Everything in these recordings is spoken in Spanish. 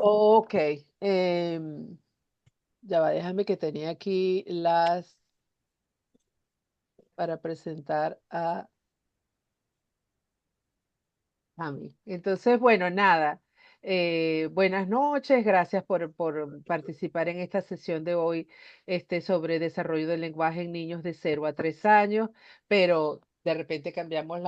Ok. em, ya va, déjame que tenía aquí las para presentar a mí. Entonces, bueno, nada. Buenas noches, gracias por participar en esta sesión de hoy sobre desarrollo del lenguaje en niños de 0 a 3 años, pero de repente cambiamos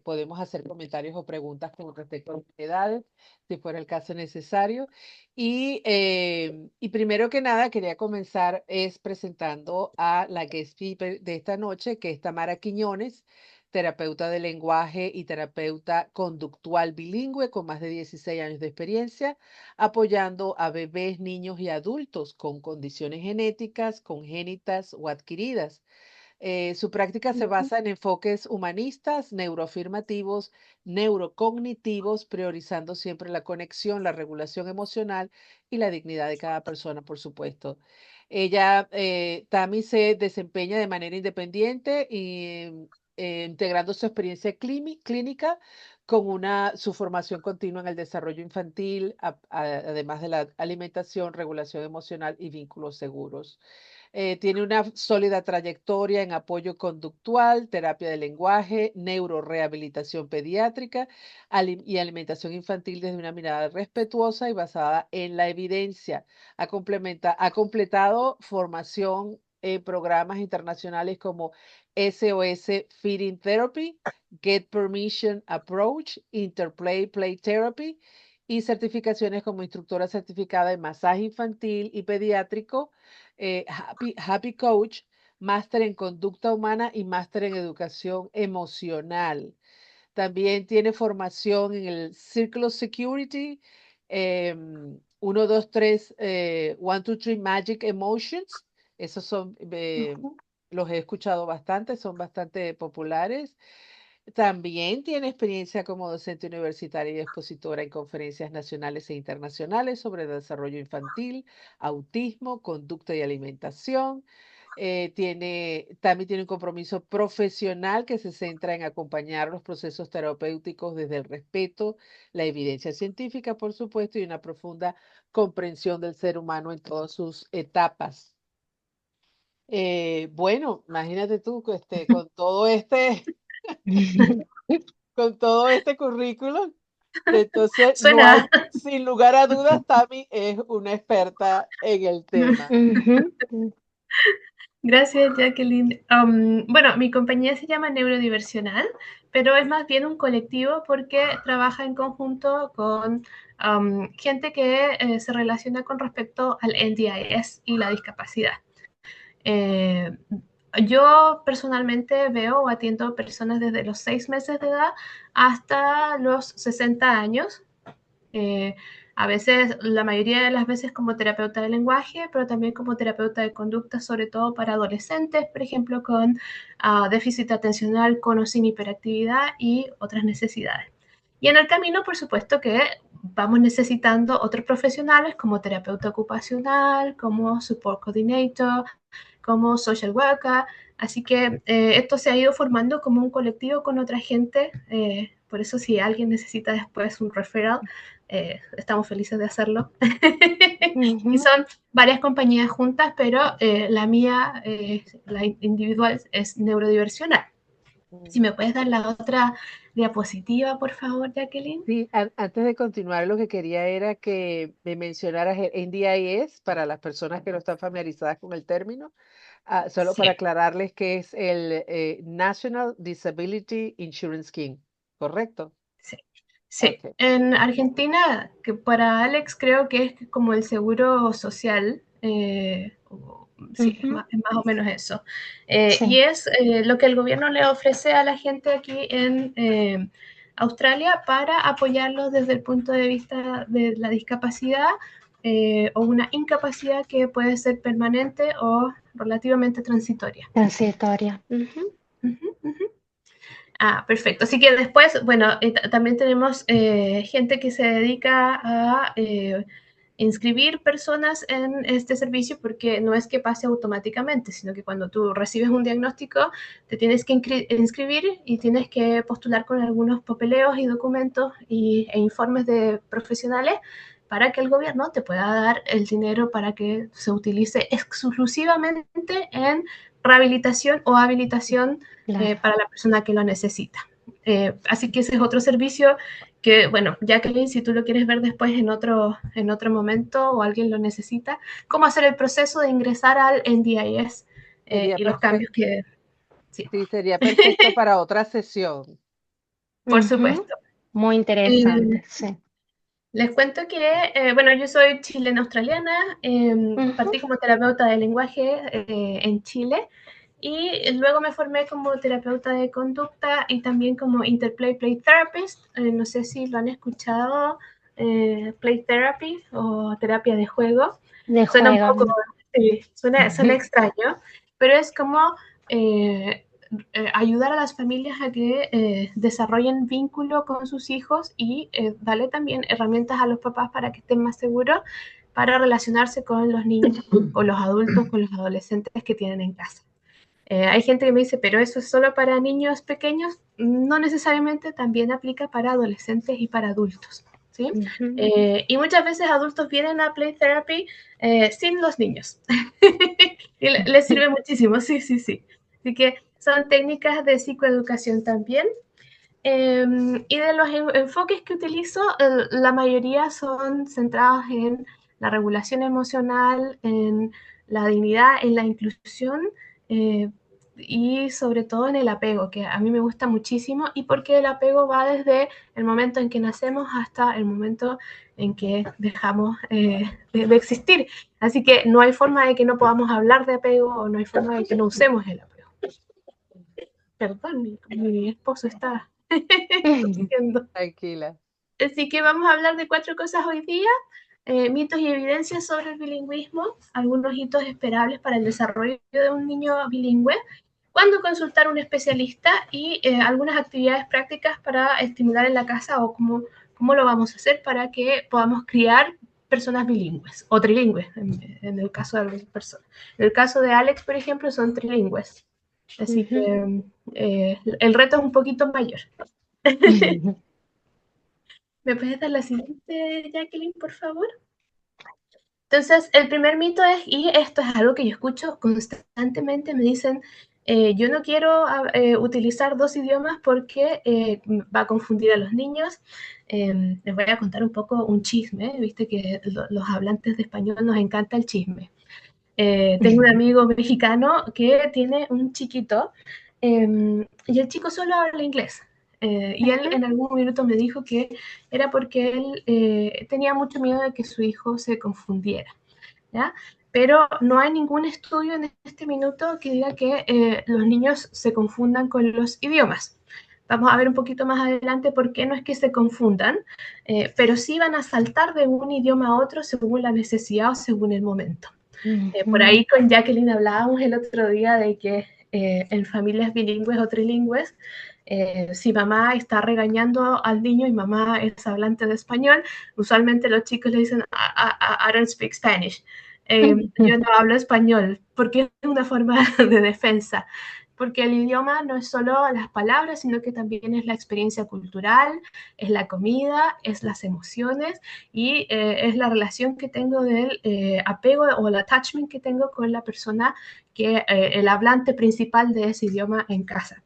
podemos hacer comentarios o preguntas con respecto a las edades, si fuera el caso necesario. Y primero que nada, quería comenzar es presentando a la guest speaker de esta noche, que es Tamara Quiñones, terapeuta de lenguaje y terapeuta conductual bilingüe con más de 16 años de experiencia, apoyando a bebés, niños y adultos con condiciones genéticas, congénitas o adquiridas. Su práctica se Ujú. basa en enfoques humanistas, neuroafirmativos, neurocognitivos, priorizando siempre la conexión, la regulación emocional y la dignidad de cada persona, por supuesto. Tami se desempeña de manera independiente y integrando su experiencia clínica con su formación continua en el desarrollo infantil, además de la alimentación, regulación emocional y vínculos seguros. Tiene una sólida trayectoria en apoyo conductual, terapia de lenguaje, neurorehabilitación pediátrica y alimentación infantil desde una mirada respetuosa y basada en la evidencia. Ha completado formación en programas internacionales como SOS Feeding Therapy, Get Permission Approach, Interplay Play Therapy y certificaciones como instructora certificada en masaje infantil y pediátrico, Happy Coach, máster en conducta humana y máster en educación emocional. También tiene formación en el Círculo Security, 1, 2, 3, 1, 2, 3 Magic Emotions. Esos son, Ujú. los he escuchado bastante, son bastante populares. También tiene experiencia como docente universitaria y expositora en conferencias nacionales e internacionales sobre desarrollo infantil, autismo, conducta y alimentación. También tiene un compromiso profesional que se centra en acompañar los procesos terapéuticos desde el respeto, la evidencia científica, por supuesto, y una profunda comprensión del ser humano en todas sus etapas. Bueno, imagínate tú que con todo este currículum. Entonces, no Suena. hay, sin lugar a dudas, Tami es una experta en el tema. Ujú. Gracias, Jacqueline. Bueno, mi compañía se llama Neurodiversional, pero es más bien un colectivo porque trabaja en conjunto con gente que se relaciona con respecto al NDIS y la discapacidad. Eh, yo personalmente veo o atiendo personas desde los 6 meses de edad hasta los 60 años. Eh, a veces, la mayoría de las veces como terapeuta de lenguaje, pero también como terapeuta de conducta, sobre todo para adolescentes, por ejemplo, con déficit atencional, con o sin hiperactividad y otras necesidades. Y en el camino, por supuesto que vamos necesitando otros profesionales como terapeuta ocupacional, como support coordinator, como social worker. Así que esto se ha ido formando como un colectivo con otra gente. Por eso si alguien necesita después un referral, estamos felices de hacerlo. Y Ujú. son varias compañías juntas, pero la mía, la individual, es neurodiversional. Si Mm. me puedes dar la otra diapositiva, por favor, Jacqueline. Sí, antes de continuar, lo que quería era que me mencionaras el NDIS para las personas que no están familiarizadas con el término, solo para Sí, aclararles que es el National Disability Insurance Scheme, ¿correcto? sí. Sí, Ok. en Argentina, que para Alex creo que es como el seguro social, sí, Ujú. es más o menos eso. Y Sí, es lo que el gobierno le ofrece a la gente aquí en Australia para apoyarlos desde el punto de vista de la discapacidad o una incapacidad que puede ser permanente o relativamente transitoria. transitoria. Ujú. Ujú, ujú. Ah, perfecto. Así que después, bueno, también tenemos gente que se dedica a inscribir personas en este servicio porque no es que pase automáticamente, sino que cuando tú recibes un diagnóstico te tienes que inscribir y tienes que postular con algunos papeleos y documentos e informes de profesionales para que el gobierno te pueda dar el dinero para que se utilice exclusivamente en rehabilitación o habilitación Claro. para la persona que lo necesita. Así que ese es otro servicio que, bueno, Jacqueline, si tú lo quieres ver después en otro momento o alguien lo necesita, cómo hacer el proceso de ingresar al NDIS Sería y los perfecto. cambios que... Sí, Sí, sería perfecto para otra sesión. por Ujú. supuesto. Muy Eh, interesante, sí. Les cuento que, bueno, yo soy chilena-australiana, Ujú. partí como terapeuta de lenguaje en Chile y luego me formé como terapeuta de conducta y también como Interplay Play Therapist. No sé si lo han escuchado, Play Therapy o terapia de juego. De Suena un juego. poco, sí, suena Ujú. extraño, pero es como eh, ayudar a las familias a que desarrollen vínculo con sus hijos y darle también herramientas a los papás para que estén más seguros para relacionarse con los niños, con los adultos, con los adolescentes que tienen en casa. Hay gente que me dice, pero eso es solo para niños pequeños. No necesariamente, también aplica para adolescentes y para adultos. ¿Sí? Ujú. Y muchas veces adultos vienen a Play Therapy sin los niños. Y les sirve muchísimo, sí, sí, sí. Así que son técnicas de psicoeducación también. Y de los enfoques que utilizo, la mayoría son centrados en la regulación emocional, en la dignidad, en la inclusión eh, y sobre todo en el apego, que a mí me gusta muchísimo y porque el apego va desde el momento en que nacemos hasta el momento en que dejamos de existir. Así que no hay forma de que no podamos hablar de apego o no hay forma de que no usemos el apego. Perdón, mi esposo está diciendo. Tranquila. Así que vamos a hablar de 4 cosas hoy día. Mitos y evidencias sobre el bilingüismo, algunos hitos esperables para el desarrollo de un niño bilingüe, cuándo consultar a un especialista y algunas actividades prácticas para estimular en la casa o cómo lo vamos a hacer para que podamos criar personas bilingües o trilingües en el caso de algunas personas. En el caso de Alex, por ejemplo, son trilingües. Así Ujú. que el reto es un poquito mayor. ¿Me puedes dar la siguiente, Jacqueline, por favor? Entonces, el primer mito es, y esto es algo que yo escucho constantemente, me dicen, yo no quiero utilizar 2 idiomas porque va a confundir a los niños. Les voy a contar un poco un chisme, viste que los hablantes de español nos encanta el chisme. Tengo un amigo mexicano que tiene un chiquito y el chico solo habla inglés. Y él Ujú. en algún minuto me dijo que era porque él tenía mucho miedo de que su hijo se confundiera, ¿ya? Pero no hay ningún estudio en este minuto que diga que los niños se confundan con los idiomas. Vamos a ver un poquito más adelante por qué no es que se confundan, pero sí van a saltar de un idioma a otro según la necesidad o según el momento. Por Ujú. ahí con Jacqueline hablábamos el otro día de que en familias bilingües o trilingües, si mamá está regañando al niño y mamá es hablante de español, usualmente los chicos le dicen, I don't speak Spanish. Yo no hablo español, porque es una forma de defensa. Porque el idioma no es solo las palabras, sino que también es la experiencia cultural, es la comida, es las emociones y es la relación que tengo del apego o el attachment que tengo con la persona que el hablante principal de ese idioma en casa.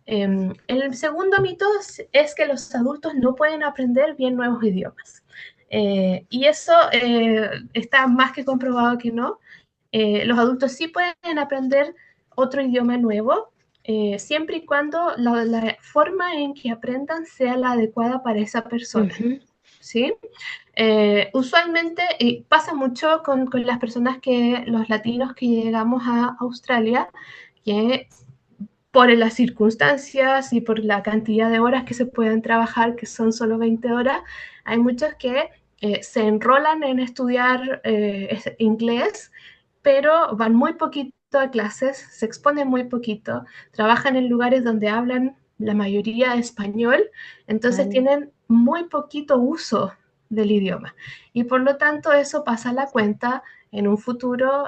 El segundo mito es que los adultos no pueden aprender bien nuevos idiomas. Y eso está más que comprobado que no. Los adultos sí pueden aprender otro idioma nuevo, siempre y cuando la forma en que aprendan sea la adecuada para esa persona. Ujú. ¿Sí? Usualmente pasa mucho con las personas los latinos que llegamos a Australia, que por las circunstancias y por la cantidad de horas que se pueden trabajar, que son solo 20 horas, hay muchos que se enrolan en estudiar inglés, pero van muy poquito a clases, se exponen muy poquito, trabajan en lugares donde hablan la mayoría español, entonces Vale. tienen muy poquito uso del idioma. Y por lo tanto eso pasa a la cuenta en un futuro,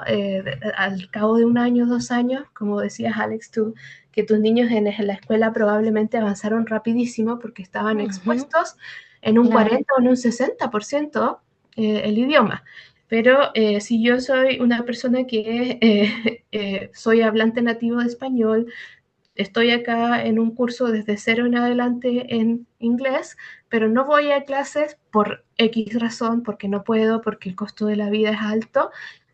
al cabo de 1 año, 2 años, como decías Alex, tú que tus niños en la escuela probablemente avanzaron rapidísimo porque estaban Ujú. expuestos en un Claro. 40 o en un 60% el idioma. Pero si yo soy una persona que soy hablante nativo de español, estoy acá en un curso desde cero en adelante en inglés, pero no voy a clases por X razón, porque no puedo, porque el costo de la vida es alto,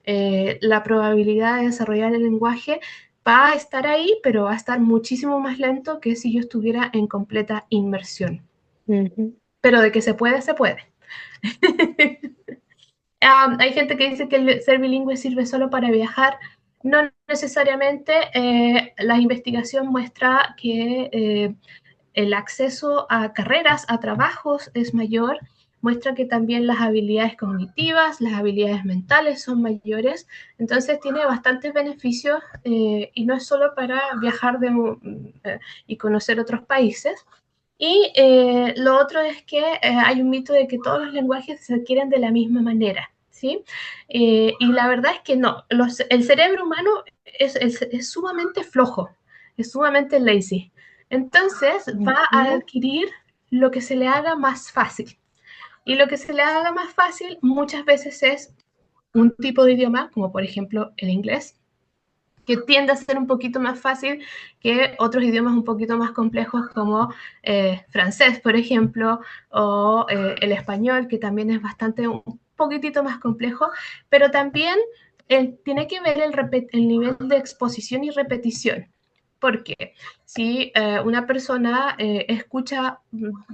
la probabilidad de desarrollar el lenguaje va a estar ahí, pero va a estar muchísimo más lento que si yo estuviera en completa inmersión. Pero de que se puede, se puede. Hay gente que dice que el ser bilingüe sirve solo para viajar. No necesariamente. La investigación muestra que el acceso a carreras, a trabajos es mayor. Muestra que también las habilidades cognitivas, las habilidades mentales son mayores. Entonces tiene bastantes beneficios y no es solo para viajar y conocer otros países. Y lo otro es que hay un mito de que todos los lenguajes se adquieren de la misma manera, ¿sí? Y la verdad es que no. El cerebro humano es sumamente flojo, es sumamente lazy. Entonces va a adquirir lo que se le haga más fácil. Y lo que se le haga más fácil muchas veces es un tipo de idioma, como por ejemplo el inglés, que tiende a ser un poquito más fácil que otros idiomas un poquito más complejos como francés, por ejemplo, o el español, que también es bastante un poquitito más complejo, pero también tiene que ver el nivel de exposición y repetición. Porque si una persona escucha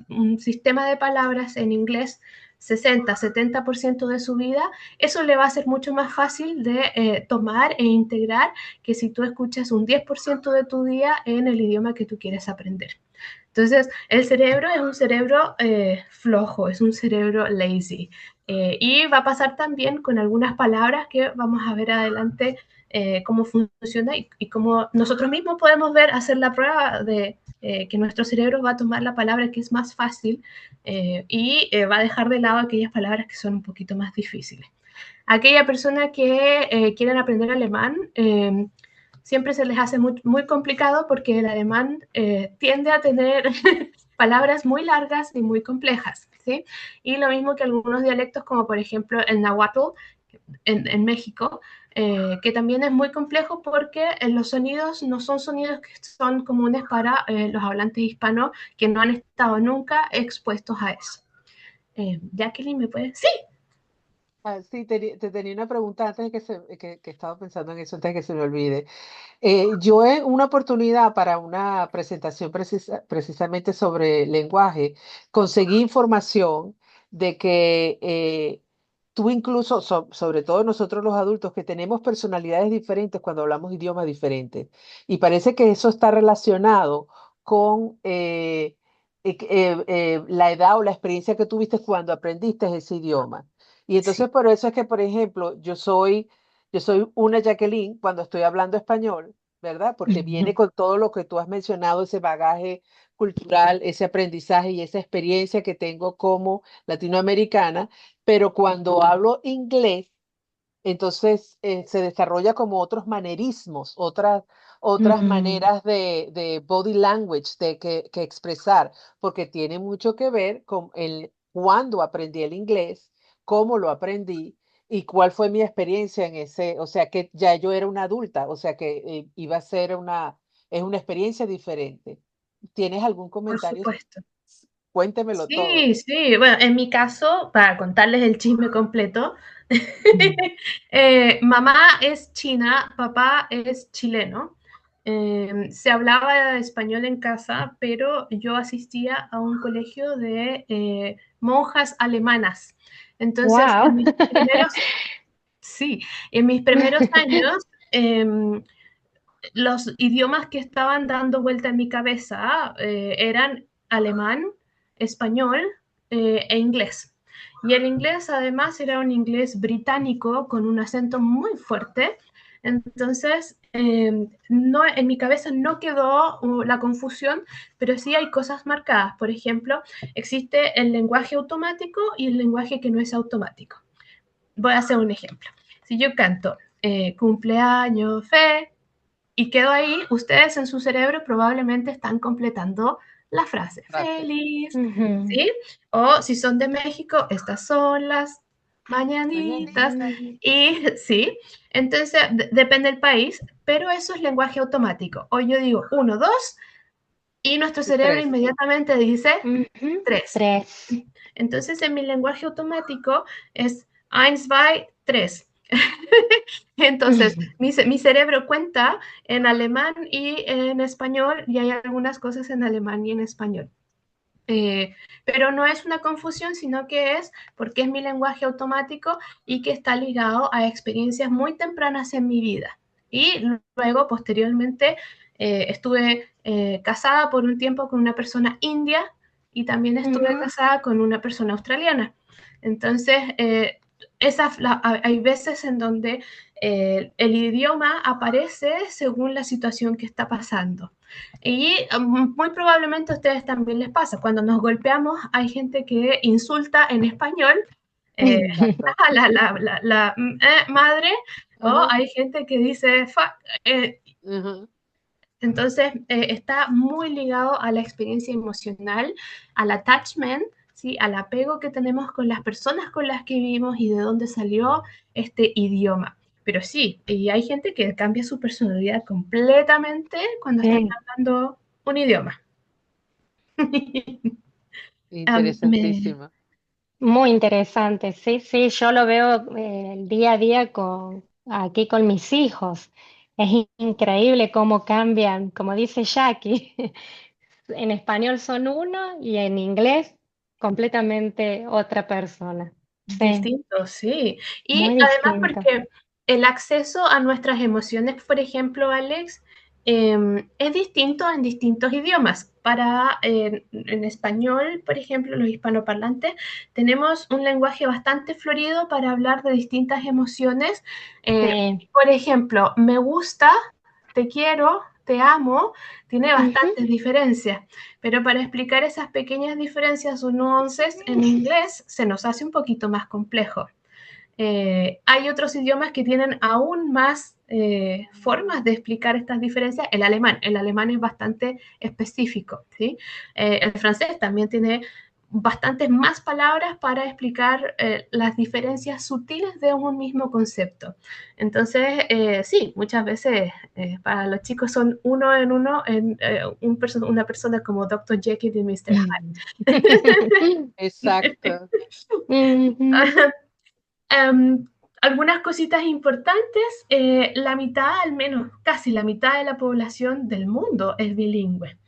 un sistema de palabras en inglés 60-70% de su vida, eso le va a ser mucho más fácil de tomar e integrar que si tú escuchas un 10% de tu día en el idioma que tú quieres aprender. Entonces, el cerebro es un cerebro flojo, es un cerebro lazy. Y va a pasar también con algunas palabras que vamos a ver adelante cómo funciona y cómo nosotros mismos podemos ver, hacer la prueba de que nuestro cerebro va a tomar la palabra que es más fácil y va a dejar de lado aquellas palabras que son un poquito más difíciles. Aquella persona que quieren aprender alemán, siempre se les hace muy complicado porque el alemán tiende a tener palabras muy largas y muy complejas, ¿sí? Y lo mismo que algunos dialectos, como por ejemplo el náhuatl en México, que también es muy complejo porque los sonidos no son sonidos que son comunes para los hablantes hispanos que no han estado nunca expuestos a eso. Jacqueline, ¿me puedes? Sí. Sí, te tenía una pregunta antes de que estaba pensando en eso, antes de que se me olvide. Yo en una oportunidad para una presentación precisamente sobre lenguaje, conseguí información de que tú incluso, sobre todo nosotros los adultos, que tenemos personalidades diferentes cuando hablamos idiomas diferentes. Y parece que eso está relacionado con la edad o la experiencia que tuviste cuando aprendiste ese idioma. Y Sí. entonces por eso es que, por ejemplo, yo soy una Jacqueline cuando estoy hablando español, ¿verdad? Porque viene con todo lo que tú has mencionado, ese bagaje cultural, ese aprendizaje y esa experiencia que tengo como latinoamericana, pero cuando hablo inglés, entonces se desarrolla como otros manerismos, otras maneras de body language que expresar, porque tiene mucho que ver con el cuándo aprendí el inglés, cómo lo aprendí y cuál fue mi experiencia en ese, o sea que ya yo era una adulta, o sea que iba a ser es una experiencia diferente. ¿Tienes algún Por comentario? supuesto. Cuéntemelo todo. Sí, sí. Bueno, en mi caso, para contarles el chisme completo, Mm. mamá es china, papá es chileno. Se hablaba español en casa, pero yo asistía a un colegio de monjas alemanas. Entonces, Wow. sí, en mis primeros años, los idiomas que estaban dando vuelta en mi cabeza eran alemán, español e inglés. Y el inglés además era un inglés británico con un acento muy fuerte. Entonces, no, en mi cabeza no quedó la confusión, pero sí hay cosas marcadas. Por ejemplo, existe el lenguaje automático y el lenguaje que no es automático. Voy a hacer un ejemplo. Si yo canto cumpleaños, y quedó ahí, ustedes en su cerebro probablemente están completando la frase Gracias. feliz, Ujú. ¿sí? O si son de México, estas son las mañanitas. Mañanita. Y sí, entonces depende del país, pero eso es lenguaje automático. O yo digo uno, dos, y nuestro Y cerebro tres. inmediatamente dice Ujú. tres. Tres. Entonces, en mi lenguaje automático es eins, zwei, tres. Entonces, mi cerebro cuenta en alemán y en español, y hay algunas cosas en alemán y en español. Pero no es una confusión, sino que es porque es mi lenguaje automático y que está ligado a experiencias muy tempranas en mi vida. Y luego, posteriormente, estuve casada por un tiempo con una persona india y también estuve Ujú. casada con una persona australiana. Entonces, hay veces en donde el idioma aparece según la situación que está pasando. Y muy probablemente a ustedes también les pasa. Cuando nos golpeamos, hay gente que insulta en español eh, Exacto. a madre, o Ajá. hay gente que dice fuck. Ajá. Entonces, está muy ligado a la experiencia emocional, al attachment, ¿sí? Al apego que tenemos con las personas con las que vivimos y de dónde salió este idioma. Pero sí, y hay gente que cambia su personalidad completamente cuando están Sí, hablando un idioma. Me, Interesantísimo. muy interesante. Sí, sí, yo lo veo el día a día aquí con mis hijos. Es increíble cómo cambian, como dice Jackie. En español son uno y en inglés completamente otra persona. Sí, Distinto, sí. Y muy además distinto. porque el acceso a nuestras emociones, por ejemplo, Alex, es distinto en distintos idiomas. En español, por ejemplo, los hispanoparlantes, tenemos un lenguaje bastante florido para hablar de distintas emociones. Sí. Por ejemplo, me gusta, te quiero, te amo, tiene Ujú. bastantes diferencias. Pero para explicar esas pequeñas diferencias o nuances en inglés se nos hace un poquito más complejo. Hay otros idiomas que tienen aún más formas de explicar estas diferencias. El alemán es bastante específico, ¿sí? El francés también tiene bastantes más palabras para explicar las diferencias sutiles de un mismo concepto. Entonces, sí, muchas veces para los chicos son uno en uno, una persona como Dr. Jekyll y Mr. Hyde. Exacto. Ujú. Um, algunas cositas importantes, la mitad, al menos casi la mitad de la población del mundo es bilingüe.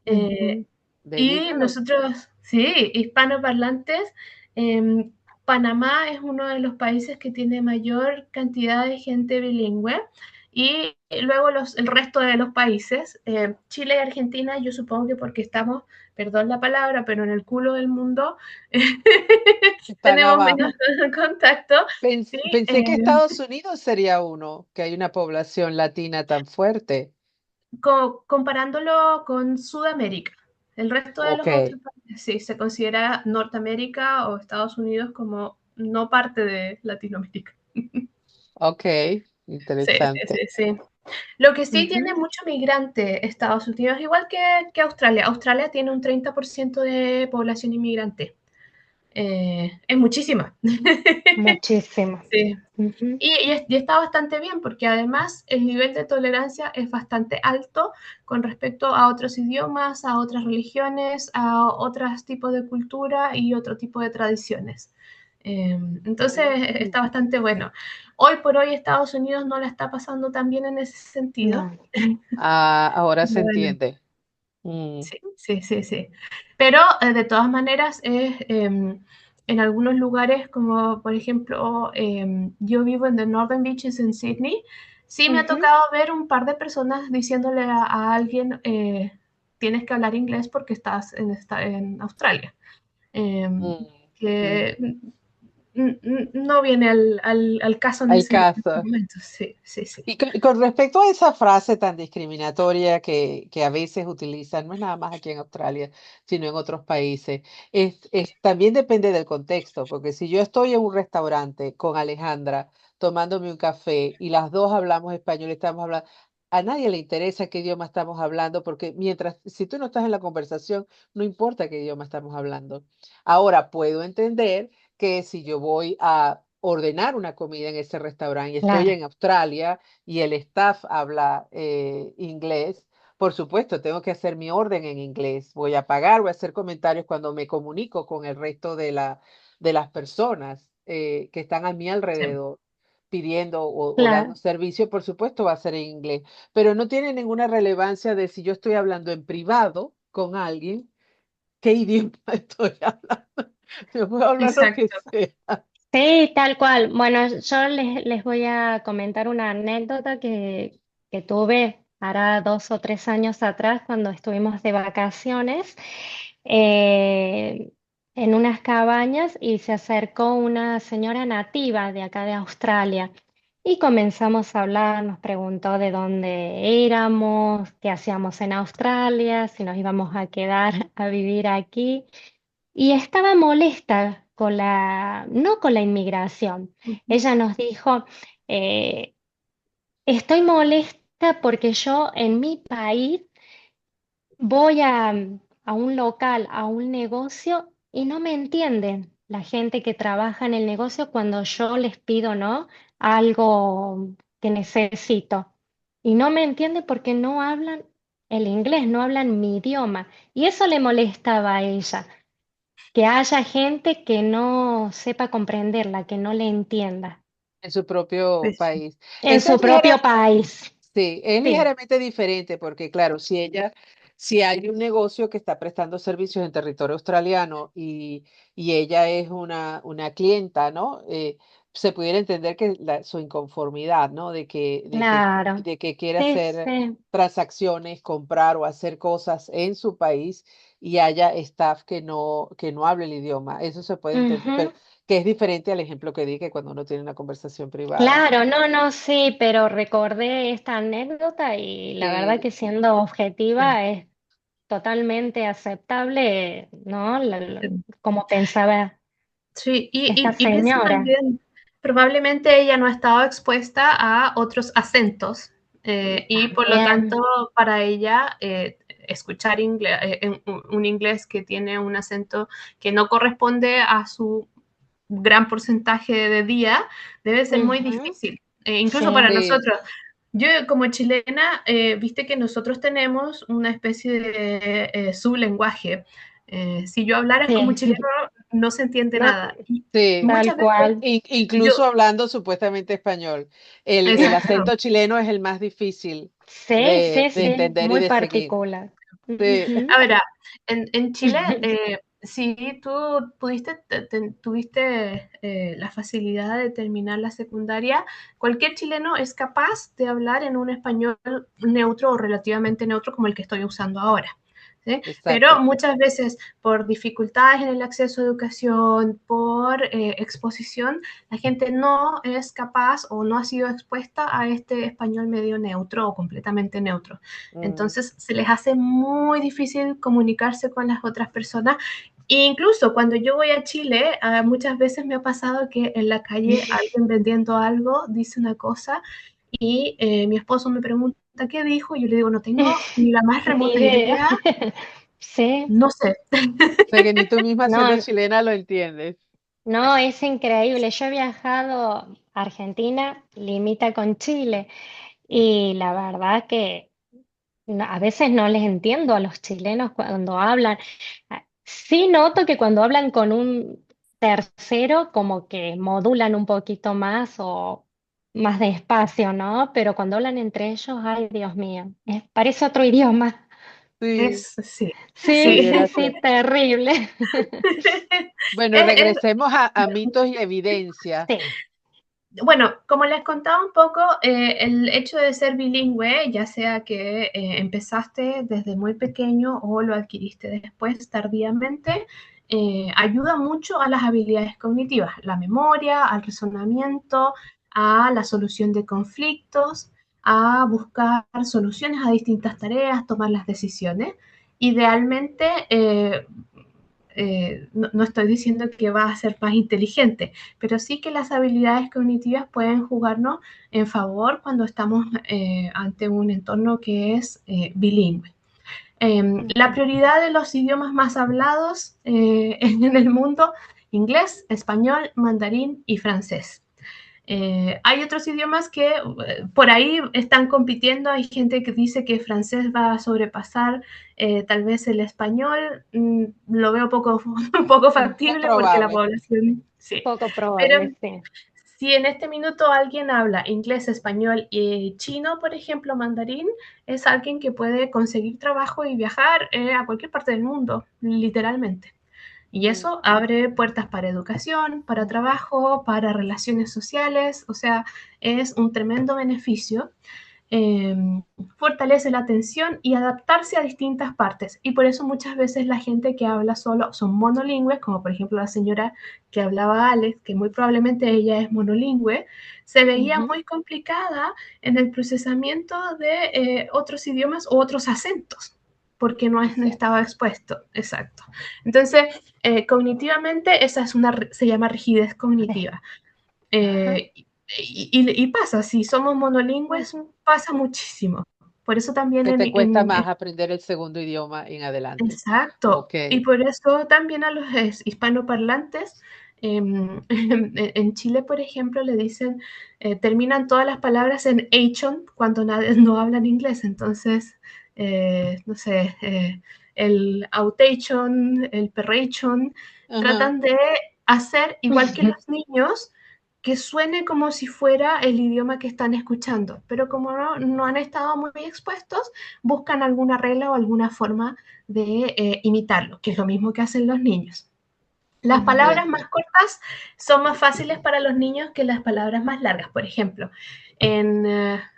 Eh, Ujú. y Bendito lo. nosotros, sí, hispanoparlantes, eh, Panamá es uno de los países que tiene mayor cantidad de gente bilingüe. Y luego el resto de los países, Chile y Argentina, yo supongo que porque estamos, perdón la palabra, pero en el culo del mundo, Están tenemos menos abajo. contacto. ¿Sí? Pensé que Estados Unidos sería uno, que hay una población latina tan fuerte. Comparándolo con Sudamérica. El resto de Ok, los otros países, sí, se considera Norteamérica o Estados Unidos como no parte de Latinoamérica. ok, Sí, sí, sí, interesante. sí. Lo que sí tiene Ujú. mucho migrante Estados Unidos, igual que Australia. Australia tiene un 30% de población inmigrante. Es muchísima. Muchísimo. Sí. Ujú. Y está bastante bien porque además el nivel de tolerancia es bastante alto con respecto a otros idiomas, a otras religiones, a otros tipos de cultura y otro tipo de tradiciones. Entonces Mm. está bastante bueno. Hoy por hoy Estados Unidos no la está pasando tan bien en ese sentido. No. Ah, ahora se Bueno, entiende. Mm, sí, sí, sí, sí. Pero de todas maneras, en algunos lugares, como por ejemplo, yo vivo en The Northern Beaches en Sydney, sí me ha Ujú. tocado ver un par de personas diciéndole a alguien, tienes que hablar inglés porque estás en Australia. Em, mm, mm. que no viene al caso en Hay ese casos. momento. Sí, sí, sí. Y con respecto a esa frase tan discriminatoria que a veces utilizan, no es nada más aquí en Australia, sino en otros países, también depende del contexto, porque si yo estoy en un restaurante con Alejandra tomándome un café y las dos hablamos español, estamos hablando, a nadie le interesa qué idioma estamos hablando, porque si tú no estás en la conversación, no importa qué idioma estamos hablando. Ahora, puedo entender que si yo voy ordenar una comida en ese restaurante y estoy claro, en Australia y el staff habla inglés, por supuesto, tengo que hacer mi orden en inglés. Voy a pagar, voy a hacer comentarios cuando me comunico con el resto de las personas que están a mi sí, alrededor pidiendo o dando claro. servicio, por supuesto va a ser en inglés, pero no tiene ninguna relevancia de si yo estoy hablando en privado con alguien, qué idioma estoy hablando. Yo puedo hablar lo que exacto. sea. Sí, tal cual. Bueno, yo les voy a comentar una anécdota que tuve hará 2 o 3 años atrás cuando estuvimos de vacaciones eh, en unas cabañas y se acercó una señora nativa de acá de Australia y comenzamos a hablar, nos preguntó de dónde éramos, qué hacíamos en Australia, si nos íbamos a quedar a vivir aquí. Y estaba molesta con no con la inmigración. Ujú. Ella nos dijo, eh, estoy molesta porque yo en mi país voy a un local, a un negocio y no me entienden la gente que trabaja en el negocio cuando yo les pido, ¿no? Algo que necesito. Y no me entienden porque no hablan el inglés, no hablan mi idioma. Y eso le molestaba a ella, que haya gente que no sepa comprenderla, que no le entienda En su propio Pues, país. en Eso su es ligera, propio país. sí, es Sí, ligeramente diferente porque, claro, si hay un negocio que está prestando servicios en territorio australiano y ella es una clienta, ¿no? Se pudiera entender que su inconformidad, ¿no? claro. De que quiere Sí, hacer sí. transacciones, comprar o hacer cosas en su país y haya staff que no hable el idioma. Eso se puede entender, pero Ujú. que es diferente al ejemplo que di que cuando uno tiene una conversación privada. Claro, no, no, sí, pero recordé esta anécdota y la verdad Sí, que siendo sí, objetiva es totalmente aceptable, ¿no? sí. Como pensaba Sí, esta y pienso señora. también, probablemente ella no ha estado expuesta a otros acentos y por lo tanto También. para ella escuchar un inglés que tiene un acento que no corresponde a su gran porcentaje de día debe ser muy Ujú. difícil, incluso para Sí, sí. nosotros. Yo como chilena, viste que nosotros tenemos una especie de sublenguaje. Si yo hablara como sí, chileno, no se entiende no, nada. Y Sí, tal muchas veces cual. yo, incluso hablando supuestamente español, el exacto, acento chileno es el más difícil Sí, sí, de sí, entender y muy de seguir. particular. Sí, Ujú. ahora, en Chile, si tú tuviste la facilidad de terminar la secundaria, cualquier chileno es capaz de hablar en un español neutro o relativamente neutro como el que estoy usando ahora. ¿Sí? Pero exacto. muchas veces por dificultades en el acceso a educación, por exposición, la gente no es capaz o no ha sido expuesta a este español medio neutro o completamente neutro. Mm. Entonces se les hace muy difícil comunicarse con las otras personas. E incluso cuando yo voy a Chile, muchas veces me ha pasado que en la calle alguien vendiendo algo dice una cosa y mi esposo me pregunta qué dijo y yo le digo no tengo ni la más Ni remota idea. idea, Sí, no sé. Sé que ni tú misma siendo no, chilena lo entiendes. no, es increíble. Yo he viajado a Argentina, limita con Chile, y la verdad que a veces no les entiendo a los chilenos cuando hablan. Sí noto que cuando hablan con un tercero, como que modulan un poquito más o más despacio, ¿no? Pero cuando hablan entre ellos, ay, Dios mío, parece otro idioma. Sí, Sí, Sí, sí. sí, sí, era sí, cierto. terrible. Bueno, Es, regresemos a mitos y evidencia. Sí, bueno, como les contaba un poco, el hecho de ser bilingüe, ya sea que empezaste desde muy pequeño o lo adquiriste después tardíamente, ayuda mucho a las habilidades cognitivas, la memoria, al razonamiento, a la solución de conflictos, a buscar soluciones a distintas tareas, tomar las decisiones. Idealmente, no estoy diciendo que va a ser más inteligente, pero sí que las habilidades cognitivas pueden jugarnos en favor cuando estamos ante un entorno que es bilingüe. La prioridad de los idiomas más hablados en el mundo: inglés, español, mandarín y francés. Hay otros idiomas que por ahí están compitiendo. Hay gente que dice que francés va a sobrepasar tal vez el español. Lo veo poco, poco Es factible porque la probable. población, sí. Poco Pero probable, sí. si en este minuto alguien habla inglés, español y chino, por ejemplo, mandarín, es alguien que puede conseguir trabajo y viajar a cualquier parte del mundo, literalmente. Y Mm, eso abre puertas para educación, para trabajo, para relaciones sociales. O sea, es un tremendo beneficio. eh, Fortalece la atención y adaptarse a distintas partes. Y por eso muchas veces la gente que habla solo son monolingües, como por ejemplo la señora que hablaba Alex, que muy probablemente ella es monolingüe, se veía ujú. muy complicada en el procesamiento de otros idiomas o otros acentos, porque no Cierto. estaba expuesto. Exacto. Entonces, cognitivamente, esa es se llama rigidez cognitiva. Ajá. Y pasa, si somos monolingües, Ujú. pasa muchísimo. Por eso también Que te cuesta más aprender el segundo idioma en adelante. exacto. Ok. Y por eso también a los hispanoparlantes, en Chile, por ejemplo, le dicen, terminan todas las palabras en ation cuando no hablan inglés. Entonces, no sé, el outation, el perration, Ajá. tratan de hacer, igual que los niños, que suene como si fuera el idioma que están escuchando, pero como no han estado muy expuestos, buscan alguna regla o alguna forma de imitarlo, que es lo mismo que hacen los niños. Las palabras Entiendo. más cortas son más fáciles para los niños que las palabras más largas. Por ejemplo,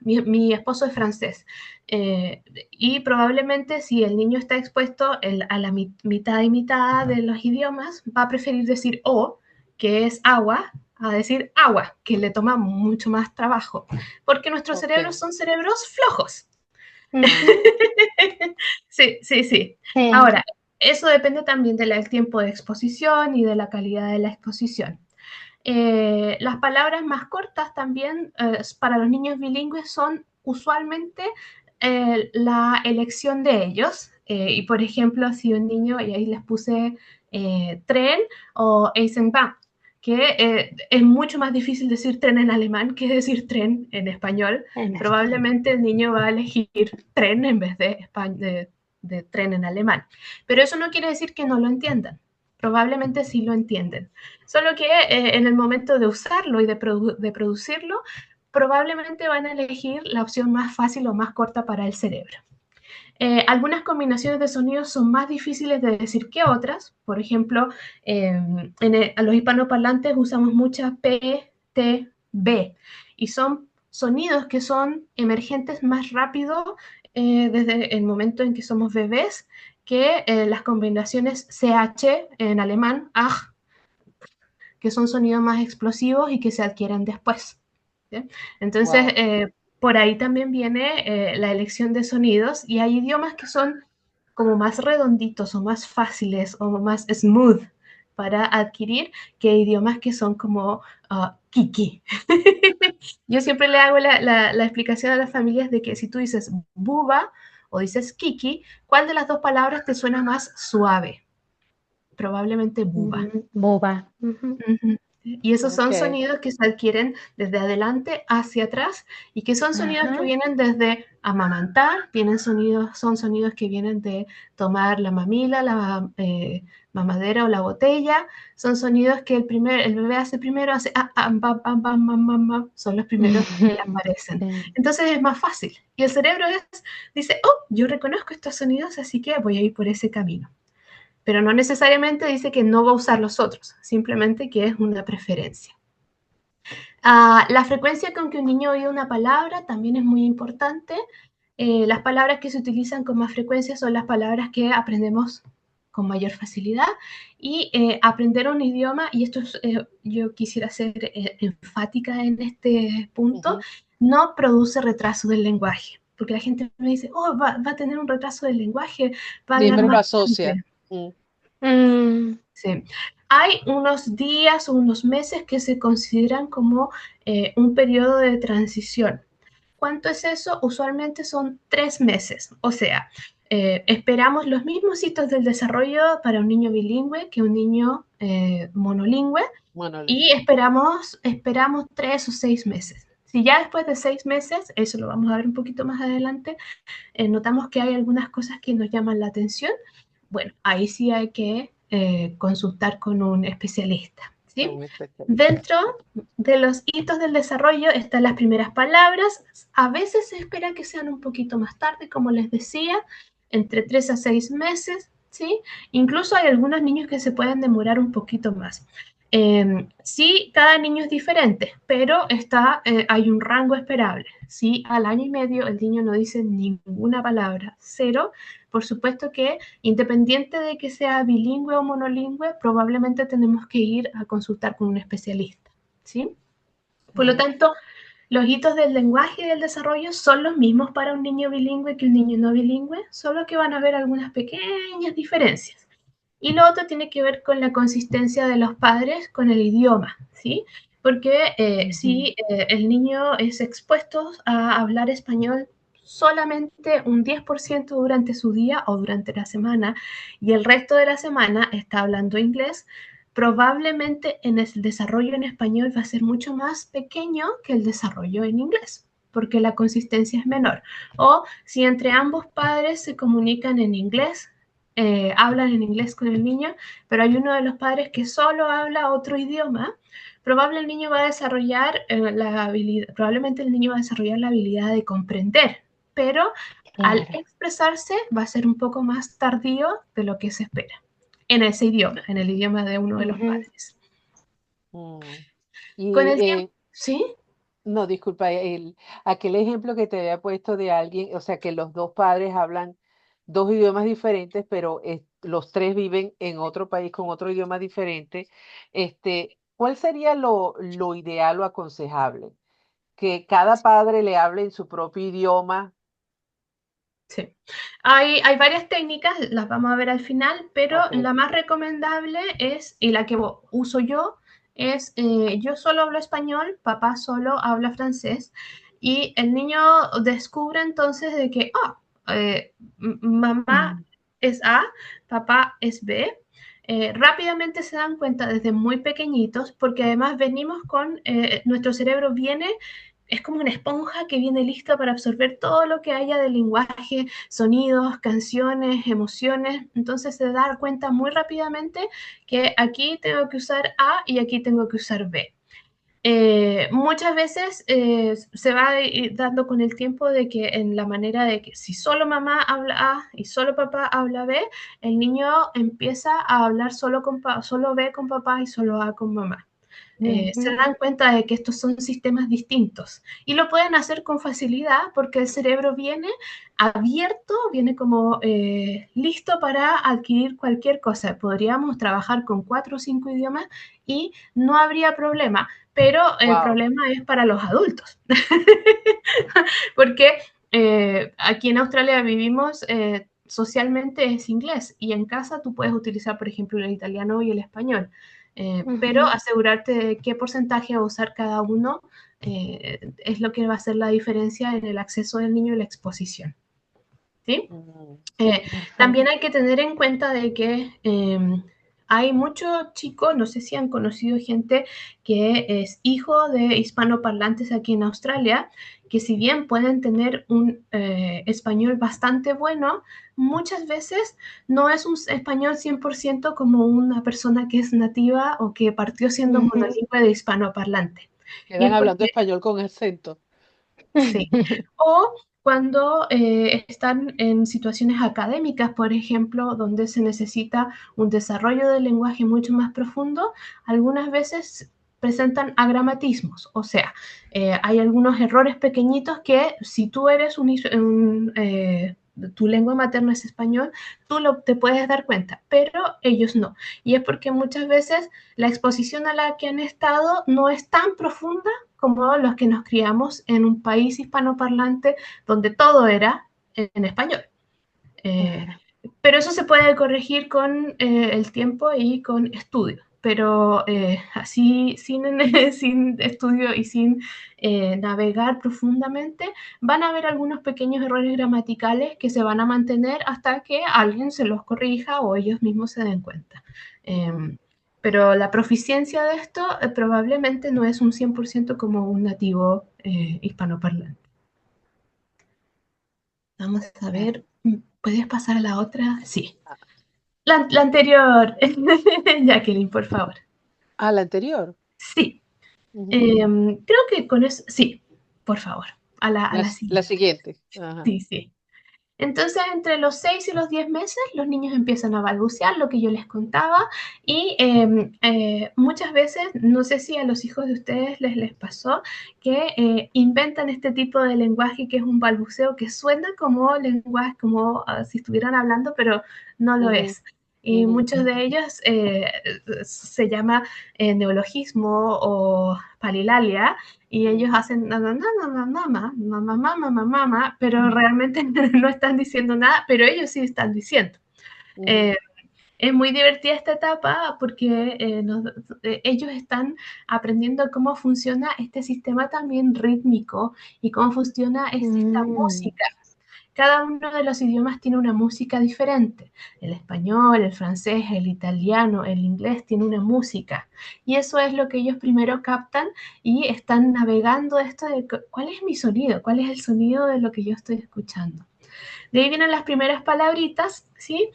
mi esposo es francés, y probablemente si el niño está expuesto a la mitad y mitad de los idiomas, va a preferir decir o, que es agua, a decir agua, que le toma mucho más trabajo, porque nuestros cerebros Ok. son cerebros flojos. Ujú. Sí, sí, sí. Sí. Ahora, eso depende también del tiempo de exposición y de la calidad de la exposición. Las palabras más cortas también para los niños bilingües son usualmente la elección de ellos. Y por ejemplo, si un niño, y ahí les puse tren o Eisenbahn, que es mucho más difícil decir tren en alemán que decir tren en español. En español. Probablemente el niño va a elegir tren en vez de tren en alemán. Pero eso no quiere decir que no lo entiendan. Probablemente sí lo entienden. Solo que en el momento de usarlo y de producirlo, probablemente van a elegir la opción más fácil o más corta para el cerebro. Algunas combinaciones de sonidos son más difíciles de decir que otras. Por ejemplo, a los hispanoparlantes usamos muchas P, T, B, y son sonidos que son emergentes más rápido desde el momento en que somos bebés que las combinaciones CH en alemán, ach, que son sonidos más explosivos y que se adquieren después. ¿Sí? Entonces, Wow. por ahí también viene la elección de sonidos, y hay idiomas que son como más redonditos o más fáciles o más smooth para adquirir que idiomas que son como kiki. Yo siempre le hago la explicación a las familias de que si tú dices buba o dices kiki, ¿cuál de las dos palabras te suena más suave? Probablemente buba. Boba. Ujú. Ujú. Y esos son Ok. sonidos que se adquieren desde adelante hacia atrás, y que son sonidos que Ajá. vienen desde amamantar, son sonidos que vienen de tomar la mamila, la mamadera o la botella, son sonidos que el bebé hace primero, hace bam, bam, bam, bam, bam, bam, son los primeros que aparecen. Sí. Entonces es más fácil. Y el cerebro dice, oh, yo reconozco estos sonidos, así que voy a ir por ese camino, pero no necesariamente dice que no va a usar los otros, simplemente que es una preferencia. La frecuencia con que un niño oye una palabra también es muy importante. Las palabras que se utilizan con más frecuencia son las palabras que aprendemos con mayor facilidad, y aprender un idioma, y esto es, yo quisiera ser enfática en este punto, Ujú. no produce retraso del lenguaje, porque la gente me dice, oh, va a tener un retraso del lenguaje, va a hablar Siempre lo más asocia. tarde. Mm. Mm, Sí. Hay unos días o unos meses que se consideran como un periodo de transición. ¿Cuánto es eso? Usualmente son 3 meses. O sea, Esperamos los mismos hitos del desarrollo para un niño bilingüe que un niño monolingüe y monolingüe. esperamos 3 o 6 meses. Si ya después de 6 meses, eso lo vamos a ver un poquito más adelante, notamos que hay algunas cosas que nos llaman la atención, bueno, ahí sí hay que consultar con un especialista, Con ¿sí? un especialista. Dentro de los hitos del desarrollo están las primeras palabras. A veces se espera que sean un poquito más tarde, como les decía, entre 3 a 6 meses, ¿sí? Incluso hay algunos niños que se pueden demorar un poquito más. Sí, cada niño es diferente, pero hay un rango esperable. Si al año y medio el niño no dice ninguna palabra, cero, por supuesto que independiente de que sea bilingüe o monolingüe, probablemente tenemos que ir a consultar con un especialista, ¿sí? Por lo tanto, los hitos del lenguaje y del desarrollo son los mismos para un niño bilingüe que un niño no bilingüe, solo que van a haber algunas pequeñas diferencias. Y lo otro tiene que ver con la consistencia de los padres con el idioma, ¿sí? Porque si el niño es expuesto a hablar español solamente un 10% durante su día o durante la semana y el resto de la semana está hablando inglés, probablemente en el desarrollo en español va a ser mucho más pequeño que el desarrollo en inglés, porque la consistencia es menor. O si entre ambos padres se comunican en inglés, hablan en inglés con el niño, pero hay uno de los padres que solo habla otro idioma, probablemente el niño va a desarrollar la habilidad de comprender, pero al Claro. expresarse va a ser un poco más tardío de lo que se espera en ese idioma, en el idioma de uno de los Ujú. padres. Mm. Con Y el tiempo, ¿sí? no, disculpa, aquel ejemplo que te había puesto de alguien, o sea, que los dos padres hablan dos idiomas diferentes, pero los tres viven en otro país con otro idioma diferente. ¿Cuál sería lo ideal o aconsejable? Que cada padre le hable en su propio idioma. Sí. Hay varias técnicas, las vamos a ver al final, pero Ok. la más recomendable es, y la que uso yo, es yo solo hablo español, papá solo habla francés, y el niño descubre entonces de que, mamá es A, papá es B. Rápidamente se dan cuenta desde muy pequeñitos, porque además venimos con, nuestro cerebro viene es como una esponja que viene lista para absorber todo lo que haya de lenguaje, sonidos, canciones, emociones. Entonces se da cuenta muy rápidamente que aquí tengo que usar A y aquí tengo que usar B. Muchas veces se va dando con el tiempo de que en la manera de que si solo mamá habla A y solo papá habla B, el niño empieza a hablar solo B con papá y solo A con mamá. Se Ujú. dan cuenta de que estos son sistemas distintos y lo pueden hacer con facilidad porque el cerebro viene abierto, viene como listo para adquirir cualquier cosa. Podríamos trabajar con 4 o 5 idiomas y no habría problema, pero el Wow. problema es para los adultos, porque aquí en Australia vivimos socialmente es inglés y en casa tú puedes utilizar, por ejemplo, el italiano y el español, pero Ujú. asegurarte de qué porcentaje va a usar cada uno es lo que va a hacer la diferencia en el acceso del niño y la exposición. ¿Sí? Mm. Eh, Ajá. También hay que tener en cuenta de que hay muchos chicos, no sé si han conocido gente que es hijo de hispanoparlantes aquí en Australia, que si bien pueden tener un español bastante bueno, muchas veces no es un español 100% como una persona que es nativa o que partió siendo Ujú. monolingüe de hispanoparlante. Y Quedan es hablando porque español con acento. sí. O cuando están en situaciones académicas, por ejemplo, donde se necesita un desarrollo del lenguaje mucho más profundo, algunas veces presentan agramatismos, o sea, hay algunos errores pequeñitos que si tú eres tu lengua materna es español, te puedes dar cuenta, pero ellos no. Y es porque muchas veces la exposición a la que han estado no es tan profunda como los que nos criamos en un país hispanoparlante donde todo era en español. Eh, Claro. pero eso se puede corregir con el tiempo y con estudio. pero así sin estudio y sin navegar profundamente, van a haber algunos pequeños errores gramaticales que se van a mantener hasta que alguien se los corrija o ellos mismos se den cuenta. Pero la proficiencia de esto probablemente no es un 100% como un nativo hispanoparlante. Vamos a ver, ¿puedes pasar a la otra? Sí. La anterior, Jacqueline, por favor. La anterior. Sí. Creo que con eso, sí, por favor, a la La siguiente. siguiente. Ajá. Sí, sí. Entonces, entre los 6 y los 10 meses, los niños empiezan a balbucear, lo que yo les contaba, y muchas veces, no sé si a los hijos de ustedes les pasó, que inventan este tipo de lenguaje que es un balbuceo que suena como lenguaje, como si estuvieran hablando, pero no lo es. Y muchos de ellos se llama neologismo o palilalia, y ellos hacen mamá, pero realmente no están diciendo nada, pero ellos sí están diciendo. Es muy divertida esta etapa porque ellos están aprendiendo cómo funciona este sistema también rítmico y cómo funciona esta música. Cada uno de los idiomas tiene una música diferente. El español, el francés, el italiano, el inglés tiene una música. Y eso es lo que ellos primero captan y están navegando esto de cuál es mi sonido, cuál es el sonido de lo que yo estoy escuchando. De ahí vienen las primeras palabritas, ¿sí?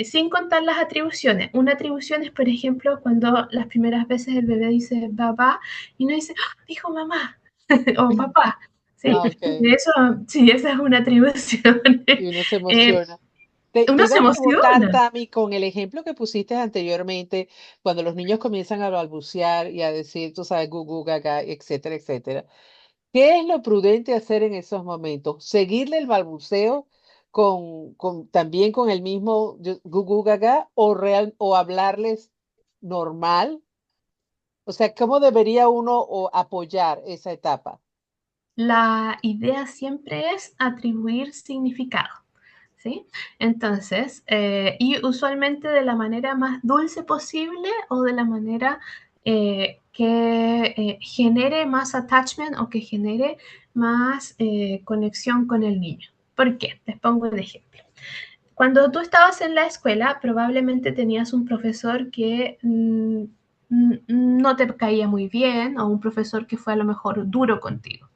Sin contar las atribuciones. Una atribución es, por ejemplo, cuando las primeras veces el bebé dice papá y no dice, ¡oh, dijo mamá! o papá. ¿Sí? Okay. Eso, sí, esa es una atribución. Y uno se emociona. Te Uno iba se a preguntar, emociona. Tami, con el ejemplo que pusiste anteriormente, cuando los niños comienzan a balbucear y a decir, tú sabes, gugu, gaga, etcétera, etcétera. ¿Qué es lo prudente hacer en esos momentos? ¿Seguirle el balbuceo también con el mismo gugu, gaga o hablarles normal? O sea, ¿cómo debería uno apoyar esa etapa? La idea siempre es atribuir significado. ¿Sí? Entonces, y usualmente de la manera más dulce posible o de la manera que genere más attachment o que genere más conexión con el niño. ¿Por qué? Les pongo un ejemplo. Cuando tú estabas en la escuela, probablemente tenías un profesor que no te caía muy bien o un profesor que fue a lo mejor duro contigo.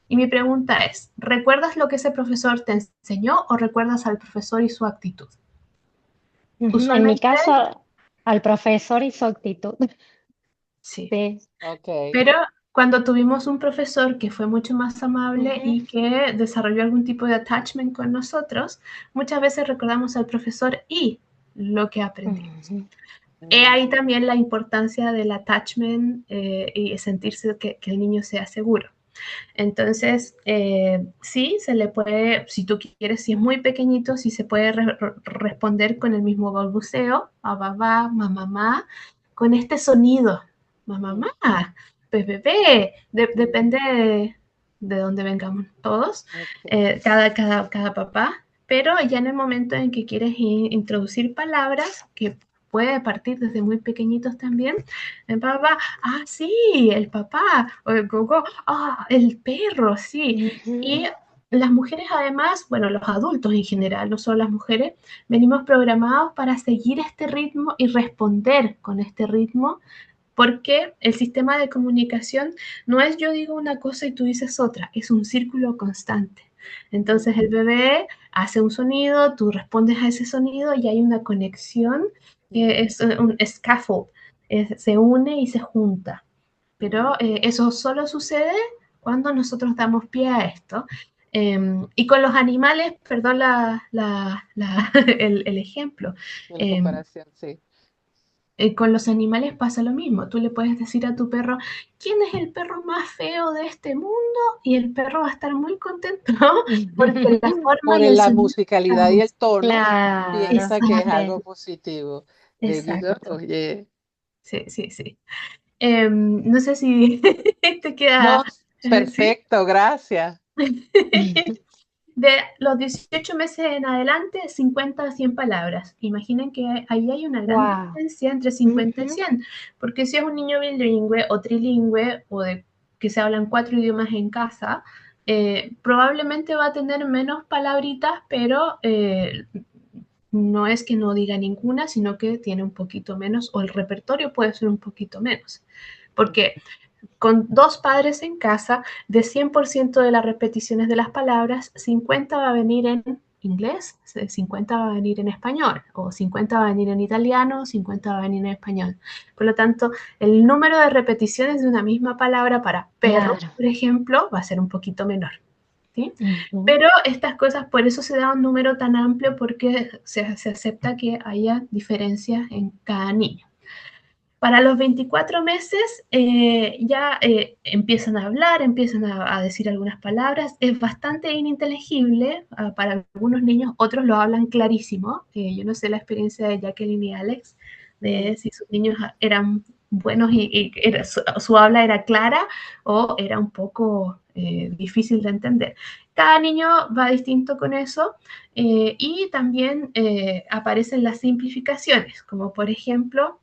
Y mi pregunta es, ¿recuerdas lo que ese profesor te enseñó o recuerdas al profesor y su actitud? En mi Usualmente, caso, al profesor y su actitud. sí. Sí. Ok. Pero cuando tuvimos un profesor que fue mucho más amable Ujú. y que desarrolló algún tipo de attachment con nosotros, muchas veces recordamos al profesor y lo que aprendimos. Ujú. He ahí también la importancia del attachment y sentirse que el niño sea seguro. Entonces, sí, se le puede, si tú quieres, si es muy pequeñito, sí se puede responder con el mismo balbuceo, babá, mamá, con este sonido, mamá, bebé, depende de dónde vengamos todos, Ok. cada papá, pero ya en el momento en que quieres introducir palabras, que puede partir desde muy pequeñitos también, el papá, sí, el papá, o el gogo, el perro, sí. Y Ujú. las mujeres además, bueno, los adultos en general, no solo las mujeres, venimos programados para seguir este ritmo y responder con este ritmo, porque el sistema de comunicación no es yo digo una cosa y tú dices otra, es un círculo constante. Entonces el bebé hace un sonido, tú respondes a ese sonido y hay una conexión que es un scaffold, se une y se junta. Pero eso solo sucede cuando nosotros damos pie a esto. Y con los animales, perdón el ejemplo, La eh, comparación, sí. con los animales pasa lo mismo. Tú le puedes decir a tu perro, ¿quién es el perro más feo de este mundo? Y el perro va a estar muy contento, ¿no? Porque la forma Por y el la sonido musicalidad y están... el tono, Claro, piensa que es Exacto, algo positivo. There you go. exacto. Oye. Sí, sí, sí. No sé si te queda... No, ¿Sí? perfecto, gracias. De los 18 meses en adelante, 50 a 100 palabras. Imaginen que ahí hay una gran Wow. diferencia entre 50 y 100, porque si es un niño bilingüe o trilingüe o de que se hablan 4 idiomas en casa, probablemente va a tener menos palabritas, pero no es que no diga ninguna, sino que tiene un poquito menos o el repertorio puede ser un poquito menos. Porque con 2 padres en casa, de 100% de las repeticiones de las palabras, 50 va a venir en inglés, 50 va a venir en español, o 50 va a venir en italiano, 50 va a venir en español. Por lo tanto, el número de repeticiones de una misma palabra para perro, Claro. por ejemplo, va a ser un poquito menor. ¿Sí? Ujú. Pero estas cosas, por eso se da un número tan amplio, porque se acepta que haya diferencias en cada niño. Para los 24 meses ya empiezan a hablar, empiezan a decir algunas palabras. Es bastante ininteligible para algunos niños, otros lo hablan clarísimo. Yo no sé la experiencia de Jacqueline y Alex, de si sus niños eran buenos y su habla era clara o era un poco difícil de entender. Cada niño va distinto con eso y también aparecen las simplificaciones, como por ejemplo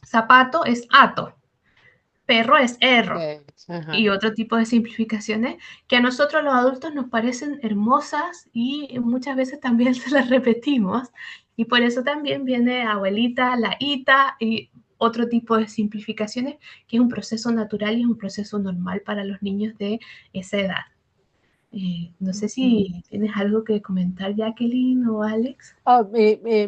zapato es ato, perro es erro Ok, ajá. y otro tipo de simplificaciones que a nosotros los adultos nos parecen hermosas y muchas veces también se las repetimos y por eso también viene abuelita, la ita y otro tipo de simplificaciones que es un proceso natural y es un proceso normal para los niños de esa edad. No sé si tienes algo que comentar, Jacqueline o Alex.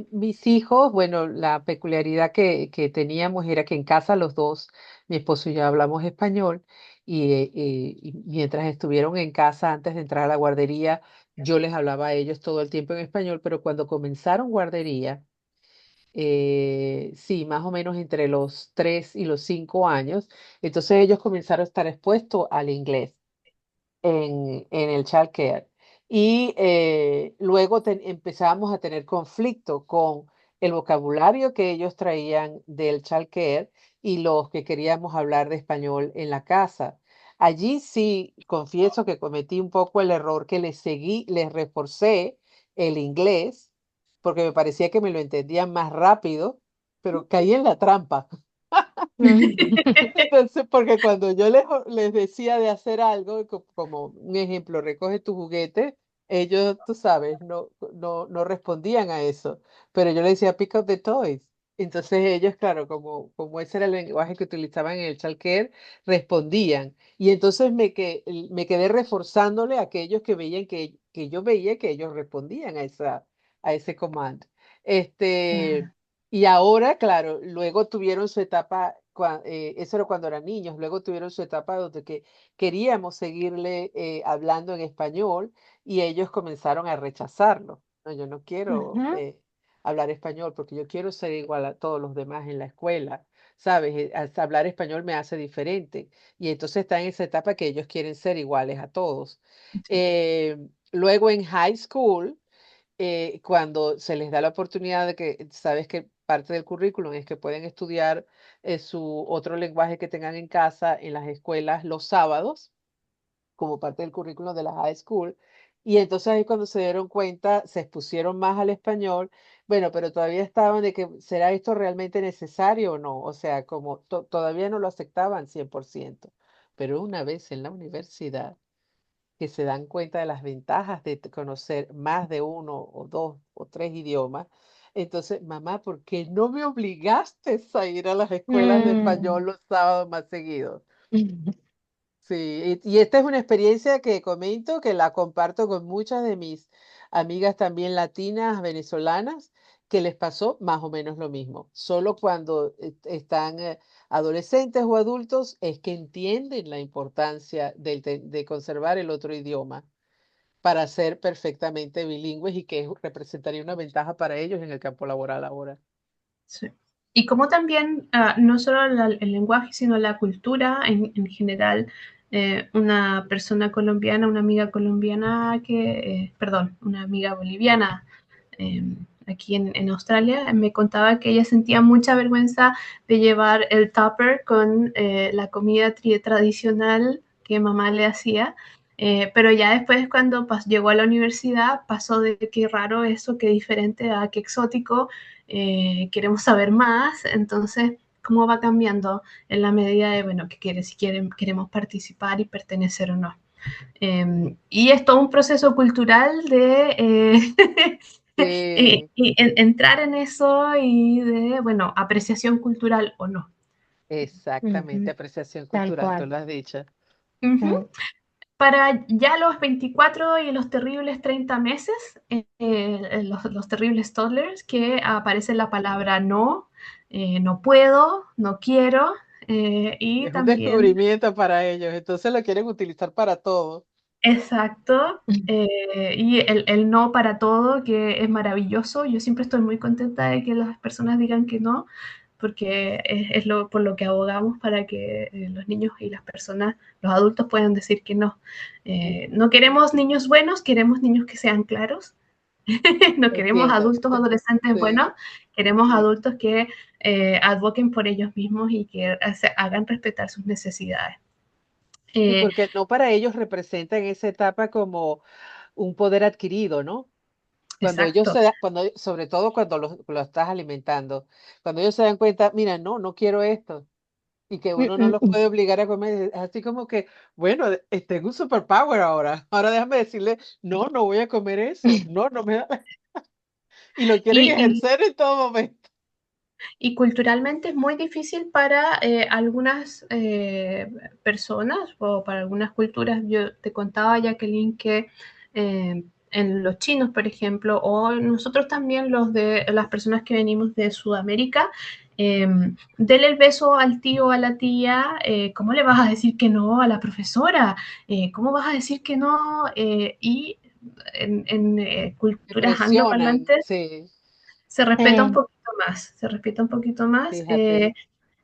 Mis hijos, bueno, la peculiaridad que teníamos era que en casa los dos, mi esposo y yo hablamos español y mientras estuvieron en casa antes de entrar a la guardería, yo les hablaba a ellos todo el tiempo en español, pero cuando comenzaron guardería, sí, más o menos entre los 3 y los 5 años, entonces ellos comenzaron a estar expuestos al inglés en el childcare. Y luego empezábamos a tener conflicto con el vocabulario que ellos traían del childcare y los que queríamos hablar de español en la casa. Allí sí, confieso que cometí un poco el error que les reforcé el inglés, porque me parecía que me lo entendían más rápido, pero caí en la trampa. Entonces, porque cuando yo les decía de hacer algo, como un ejemplo, recoge tu juguete, ellos, tú sabes, no respondían a eso. Pero yo les decía, pick up the toys. Entonces ellos, claro, como ese era el lenguaje que utilizaban en el childcare, respondían. Y entonces me quedé reforzándole a aquellos que veían que yo veía que ellos respondían a ese comando. Este, y ahora, claro, luego tuvieron su etapa, eso era cuando eran niños, luego tuvieron su etapa donde que queríamos seguirle hablando en español y ellos comenzaron a rechazarlo. No, yo no quiero Ujú. hablar español porque yo quiero ser igual a todos los demás en la escuela, ¿sabes? Hasta hablar español me hace diferente y entonces está en esa etapa que ellos quieren ser iguales a todos. Eh, Luego en high school cuando se les da la oportunidad de que, sabes que parte del currículum es que pueden estudiar su otro lenguaje que tengan en casa en las escuelas los sábados, como parte del currículum de la high school. Y entonces ahí cuando se dieron cuenta, se expusieron más al español. Bueno, pero todavía estaban de que, ¿será esto realmente necesario o no? O sea, como todavía no lo aceptaban 100%. Pero una vez en la universidad, que se dan cuenta de las ventajas de conocer más de uno o dos o tres idiomas. Entonces, mamá, ¿por qué no me obligaste a ir a las escuelas de español Mm. los sábados más seguidos? Sí, y esta es una experiencia que comento, que la comparto con muchas de mis amigas también latinas, venezolanas, que les pasó más o menos lo mismo. Solo cuando están adolescentes o adultos es que entienden la importancia de conservar el otro idioma para ser perfectamente bilingües y que representaría una ventaja para ellos en el campo laboral ahora. Sí. Y como también, no solo el lenguaje, sino la cultura en general, una persona colombiana, una amiga colombiana perdón, una amiga boliviana eh, aquí en Australia, me contaba que ella sentía mucha vergüenza de llevar el tupper con la comida tradicional que mamá le hacía Pero ya después cuando llegó a la universidad pasó de qué raro eso, qué diferente a qué exótico, queremos saber más, entonces cómo va cambiando en la medida de, bueno, que si queremos participar y pertenecer o no. Y es todo un proceso cultural de Sí, entrar en eso y de, bueno, apreciación cultural o no. exactamente, Ujú, apreciación tal cultural, tú cual. lo has dicho. Ujú. Mm. Para ya los 24 y los terribles 30 meses, los terribles toddlers, que aparece la palabra no, no puedo, no quiero, y Es un también, descubrimiento para ellos, entonces lo quieren utilizar para todo. exacto, y el no para todo, que es maravilloso. Yo siempre estoy muy contenta de que las personas digan que no, porque es por lo que abogamos para que los niños y las personas, los adultos puedan decir que no. No queremos niños buenos, queremos niños que sean claros. No queremos Entiendo. adultos o adolescentes Sí, buenos, queremos sí. adultos que advoquen por ellos mismos y que hagan respetar sus necesidades. Sí, Eh, porque no para ellos representa en esa etapa como un poder adquirido, ¿no? Cuando ellos exacto. sobre todo cuando lo estás alimentando, cuando ellos se dan cuenta, mira, no, no quiero esto, y que Mm, uno no mm, los mm. puede obligar a comer, es así como que, bueno, tengo un superpower ahora, ahora déjame decirle, no, no voy a comer eso, no, no me da, y lo quieren Y, ejercer en todo momento. y culturalmente es muy difícil para algunas personas o para algunas culturas. Yo te contaba, Jacqueline, que en los chinos, por ejemplo, o nosotros también los de las personas que venimos de Sudamérica, eh, dele el beso al tío o a la tía, ¿cómo le vas a decir que no a la profesora? ¿Cómo vas a decir que no? Y en Me culturas presionan, angloparlantes sí, se respeta un Sí. poquito más, se respeta un poquito más. fíjate.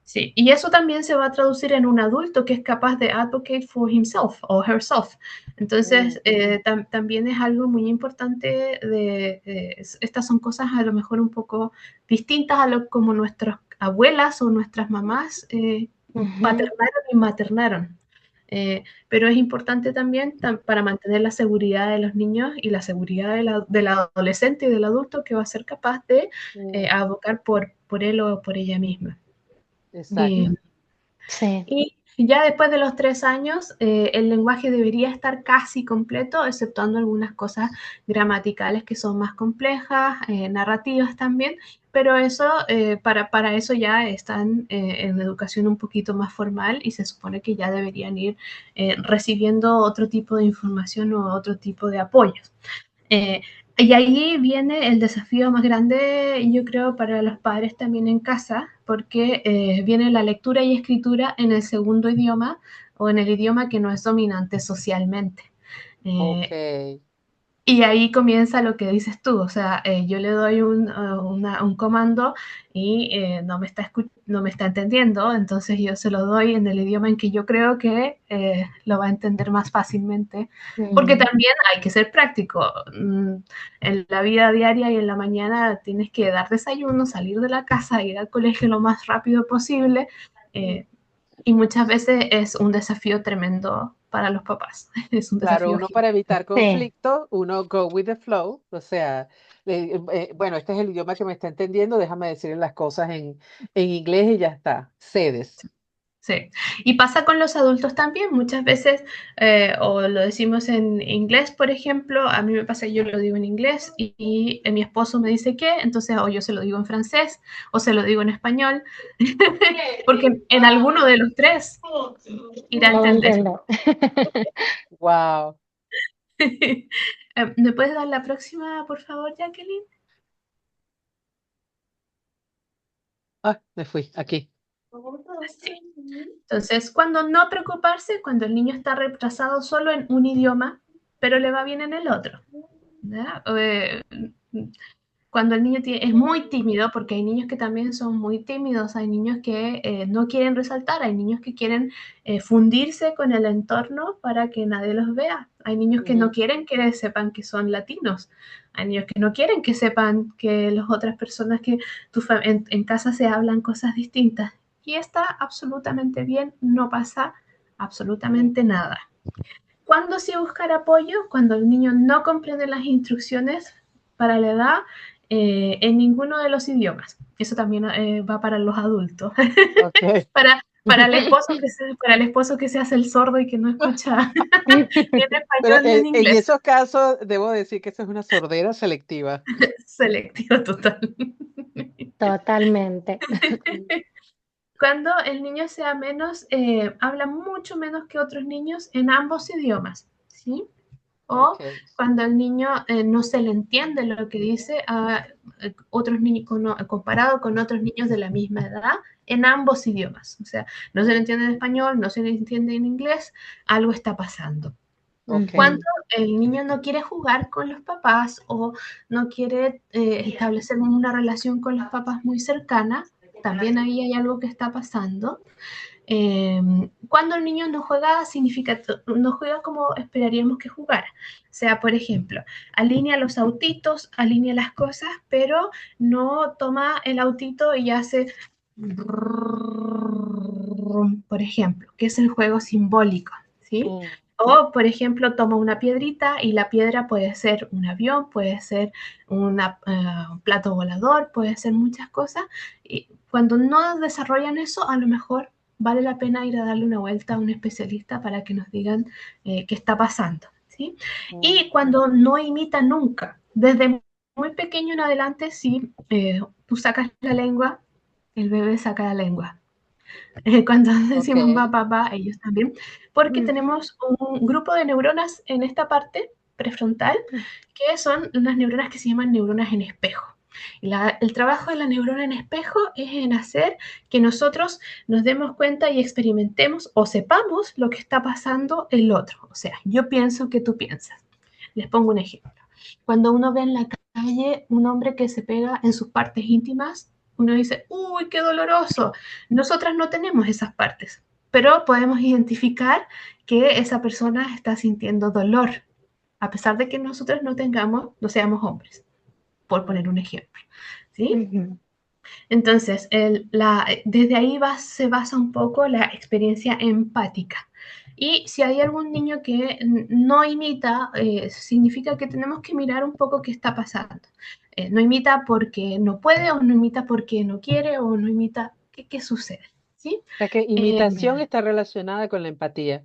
Sí, y eso también se va a traducir en un adulto que es capaz de advocate for himself o herself. Mm, Entonces, también es algo muy importante estas son cosas a lo mejor un poco distintas a lo como nuestras abuelas o nuestras mamás Ujú. paternaron y maternaron. Pero es importante también para mantener la seguridad de los niños y la seguridad del adolescente y del adulto que va a ser capaz de mm, abocar por él o por ella misma. Eh, exacto. Sí. y ya después de los 3 años, el lenguaje debería estar casi completo, exceptuando algunas cosas gramaticales que son más complejas, narrativas también, pero eso, para eso ya están en educación un poquito más formal y se supone que ya deberían ir recibiendo otro tipo de información o otro tipo de apoyos. Eh, y ahí viene el desafío más grande, yo creo, para los padres también en casa, porque viene la lectura y escritura en el segundo idioma o en el idioma que no es dominante socialmente. Ok. Eh, y ahí comienza lo que dices tú, o sea, yo le doy un comando y no me está entendiendo, entonces yo se lo doy en el idioma en que yo creo que lo va a entender más fácilmente, porque Mm. también hay que ser práctico. En la vida diaria y en la mañana tienes que dar desayuno, salir de la casa, ir al colegio lo más rápido posible, eh, y muchas veces es un desafío tremendo para los papás, es un Claro, desafío uno para gigante. evitar Sí. conflicto, uno go with the flow, o sea, bueno, este es el idioma que me está entendiendo, déjame decir las cosas en inglés y ya está, cedes. Sí, y pasa con los adultos también, muchas veces, o lo decimos en inglés, por ejemplo, a mí me pasa, yo lo digo en inglés y mi esposo me dice qué, entonces o yo se lo digo en francés o se lo digo en español, porque en alguno de los tres irá a Lo va a entender. entender. Wow. ¿Me puedes dar la próxima, por favor, Jacqueline? Ah, me fui, aquí. Sí. Entonces, cuando no preocuparse, cuando el niño está retrasado solo en un idioma, pero le va bien en el otro. ¿Verdad? Cuando el niño es muy tímido, porque hay niños que también son muy tímidos, hay niños que no quieren resaltar, hay niños que quieren fundirse con el entorno para que nadie los vea, hay niños que no Ujú. quieren que sepan que son latinos, hay niños que no quieren que sepan que las otras personas que en casa se hablan cosas distintas. Y está absolutamente bien, no pasa absolutamente nada. ¿Cuándo sí buscar apoyo? Cuando el niño no comprende las instrucciones para la edad en ninguno de los idiomas. Eso también va para los adultos. Ok. Para para el esposo que se hace el sordo y que no escucha ni en Pero español ni en en inglés. esos casos debo decir que eso es una sordera selectiva. Selectivo total. Totalmente. Cuando el niño sea menos, habla mucho menos que otros niños en ambos idiomas, ¿sí? O Ok. cuando al niño no se le entiende lo que dice a otros niños comparado con otros niños de la misma edad en ambos idiomas. O sea, no se le entiende en español, no se le entiende en inglés, algo está pasando. Ok. Cuando el niño no quiere jugar con los papás o no quiere establecer una relación con los papás muy cercana, también ahí hay algo que está pasando. Cuando el niño no juega, no juega como esperaríamos que jugara. O sea, por ejemplo, alinea los autitos, alinea las cosas, pero no toma el autito y hace, por ejemplo, que es el juego simbólico, ¿sí? Mm, O, por ejemplo, toma una piedrita y la piedra puede ser un avión, puede ser un plato volador, puede ser muchas cosas. Y cuando no desarrollan eso, a lo mejor vale la pena ir a darle una vuelta a un especialista para que nos digan qué está pasando, ¿sí? mm. Y cuando no imita nunca, desde muy pequeño en adelante, si tú sacas la lengua, el bebé saca la lengua. Cuando Ok. decimos papá, ellos también, porque Mm, tenemos un grupo de neuronas en esta parte prefrontal, que son unas neuronas que se llaman neuronas en espejo. El trabajo de la neurona en espejo es en hacer que nosotros nos demos cuenta y experimentemos o sepamos lo que está pasando el otro. O sea, yo pienso que tú piensas. Les pongo un ejemplo. Cuando uno ve en la calle un hombre que se pega en sus partes íntimas, uno dice, uy, qué doloroso. Nosotras no tenemos esas partes, pero podemos identificar que esa persona está sintiendo dolor, a pesar de que nosotros no tengamos, no seamos hombres, por poner un ejemplo. ¿Sí? ujú. Entonces, desde ahí se basa un poco la experiencia empática. Y si hay algún niño que no imita, significa que tenemos que mirar un poco qué está pasando. No imita porque no puede, o no imita porque no quiere, o no imita qué sucede. ¿Sí? O sea que Eh, imitación está relacionada con la empatía.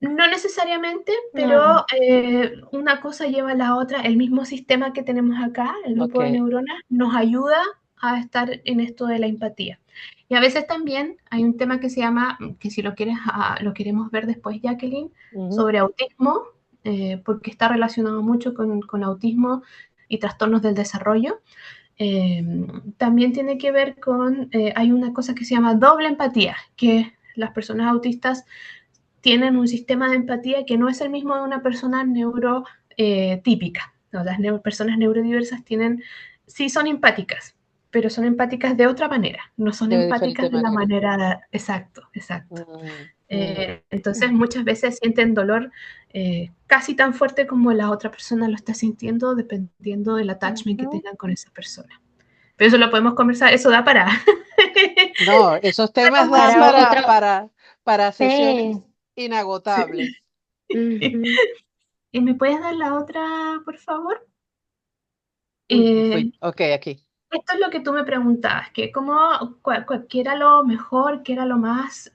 no necesariamente, No. pero una cosa lleva a la otra. El mismo sistema que tenemos acá, el Ok. grupo de neuronas, nos ayuda a estar en esto de la empatía. Y a veces también hay un tema que se llama, que si lo quieres, lo queremos ver después, Jacqueline, Ujú. sobre autismo, porque está relacionado mucho con autismo y trastornos del desarrollo. Eh, También tiene que ver con, hay una cosa que se llama doble empatía, que las personas autistas tienen un sistema de empatía que no es el mismo de una persona neurotípica. ¿No? Las personas neurodiversas tienen, sí son empáticas, pero son empáticas de otra manera, no son De diferente empáticas de la manera. manera exacto, exacto. Mm, mm. Entonces muchas veces sienten dolor casi tan fuerte como la otra persona lo está sintiendo, dependiendo del attachment que Ujú. tengan con esa persona. Pero eso lo podemos conversar, eso da para, No, esos para temas dan Para conversación. otro, para sesiones sí. inagotables. Ujú. ¿Y me puedes dar la otra, por favor? Uy, me Eh, fui. Ok, aquí. Esto es lo que tú me preguntabas, que qué era lo mejor, qué era lo más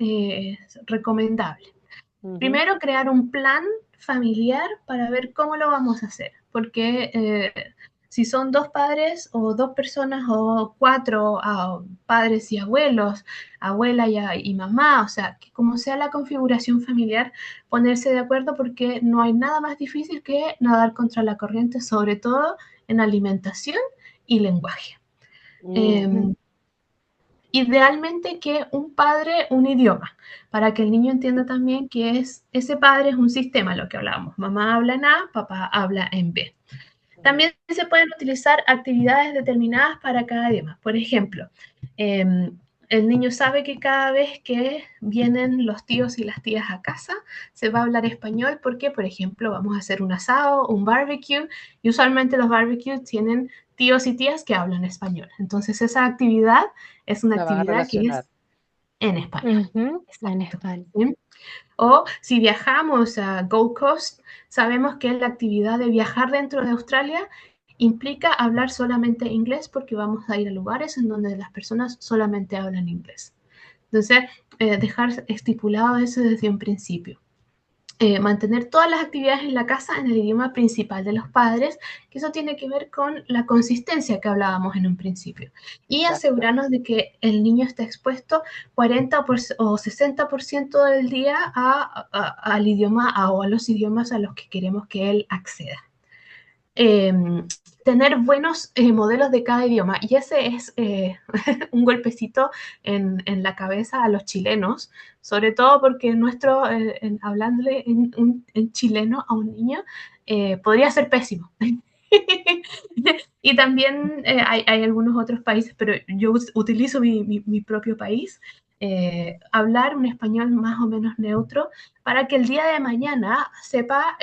recomendable. Ujú. Primero, crear un plan familiar para ver cómo lo vamos a hacer, porque si son dos padres o dos personas o cuatro padres y abuelos, abuela y mamá, o sea, que como sea la configuración familiar, ponerse de acuerdo porque no hay nada más difícil que nadar contra la corriente, sobre todo en alimentación y lenguaje. Mm, Eh, Idealmente que un padre, un idioma, para que el niño entienda también que ese padre es un sistema, lo que hablábamos. Mamá habla en A, papá habla en B. ujú. También se pueden utilizar actividades determinadas para cada idioma. Por ejemplo, eh, el niño sabe que cada vez que vienen los tíos y las tías a casa, se va a hablar español porque, por ejemplo, vamos a hacer un asado, un barbecue, y usualmente los barbecues tienen tíos y tías que hablan español. Entonces, esa actividad es una La vas a actividad que es relacionar. en Español. Ujú, en Exacto. España. ¿Sí? O si viajamos a Gold Coast, sabemos que la actividad de viajar dentro de Australia implica hablar solamente inglés porque vamos a ir a lugares en donde las personas solamente hablan inglés. Entonces, dejar estipulado eso desde un principio. Mantener todas las actividades en la casa en el idioma principal de los padres, que eso tiene que ver con la consistencia que hablábamos en un principio. Y Exacto. asegurarnos de que el niño esté expuesto 40 o 60% del día al idioma o a los idiomas a los que queremos que él acceda. eh, Tener buenos modelos de cada idioma. Y ese es un golpecito la cabeza a los chilenos, sobre todo porque hablándole en chileno a un niño podría ser pésimo. Y también hay algunos otros países, pero yo utilizo mi propio país, hablar un español más o menos neutro para que el día de mañana sepa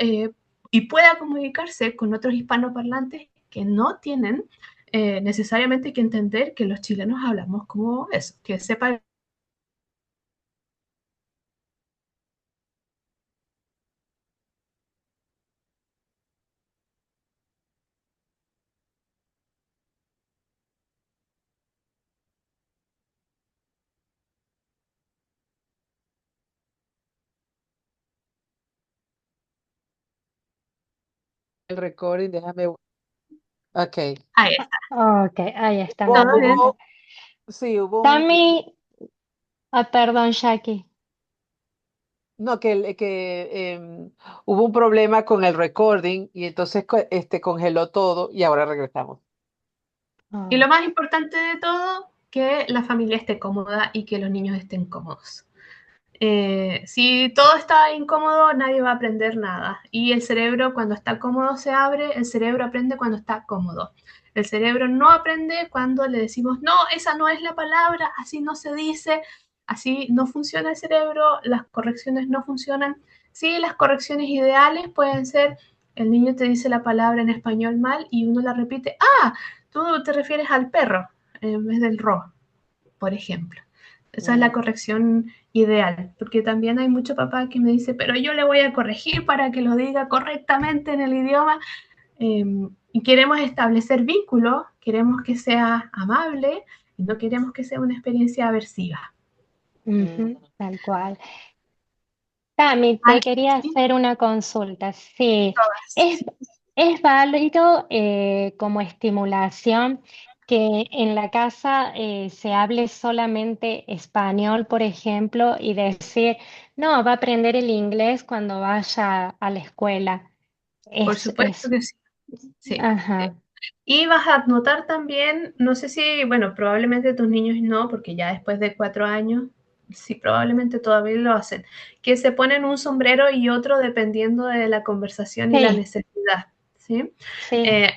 y pueda comunicarse con otros hispanoparlantes que no tienen necesariamente que entender que los chilenos hablamos como eso, que sepa. El recording, déjame. Ok. Ahí está, Ok, ahí está, me Hubo, todo bien. encanta. sí, Tammy, perdón, Jackie. no, hubo un problema con el recording y entonces congeló todo y ahora regresamos. Y Oh, lo más importante de todo, que la familia esté cómoda y que los niños estén cómodos. Si todo está incómodo, nadie va a aprender nada. Y el cerebro, cuando está cómodo, se abre. El cerebro aprende cuando está cómodo. El cerebro no aprende cuando le decimos, no, esa no es la palabra, así no se dice, así no funciona el cerebro, las correcciones no funcionan. Sí, las correcciones ideales pueden ser, el niño te dice la palabra en español mal y uno la repite, ah, tú te refieres al perro en vez del ro, por ejemplo. Esa es la Mm. corrección ideal, porque también hay mucho papá que me dice, pero yo le voy a corregir para que lo diga correctamente en el idioma. Y queremos establecer vínculos, queremos que sea amable y no queremos que sea una experiencia aversiva. ujú, Mm. tal cual. Tami, Ah, te quería sí, hacer una consulta. Sí, todas. es, es válido como estimulación que en la casa se hable solamente español, por ejemplo, y decir, no, va a aprender el inglés cuando vaya a la escuela. Por supuesto Es, que sí. Sí. ajá, Y vas a notar también, no sé si, bueno, probablemente tus niños no, porque ya después de 4 años, sí, probablemente todavía lo hacen, que se ponen un sombrero y otro dependiendo de la conversación y la sí, necesidad, ¿sí? sí, Eh,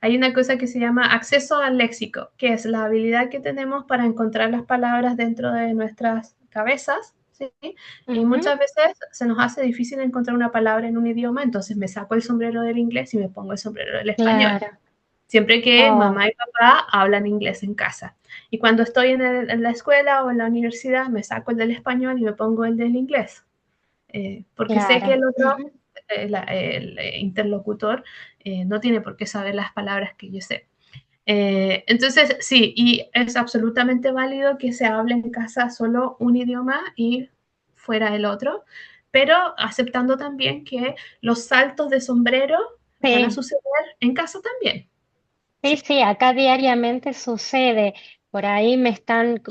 Hay una cosa que se llama acceso al léxico, que es la habilidad que tenemos para encontrar las palabras dentro de nuestras cabezas, ¿sí? Y ujú, muchas veces se nos hace difícil encontrar una palabra en un idioma, entonces me saco el sombrero del inglés y me pongo el sombrero del español. claro. Siempre que Oh, mamá y papá hablan inglés en casa. Y cuando estoy en la escuela o en la universidad, me saco el del español y me pongo el del inglés. Porque sé que claro. el otro, Ujú, el interlocutor, no tiene por qué saber las palabras que yo sé. Entonces, sí, y es absolutamente válido que se hable en casa solo un idioma y fuera el otro, pero aceptando también que los saltos de sombrero van a sí. suceder en casa también. Sí, Sí. sí, acá diariamente sucede. Por ahí me están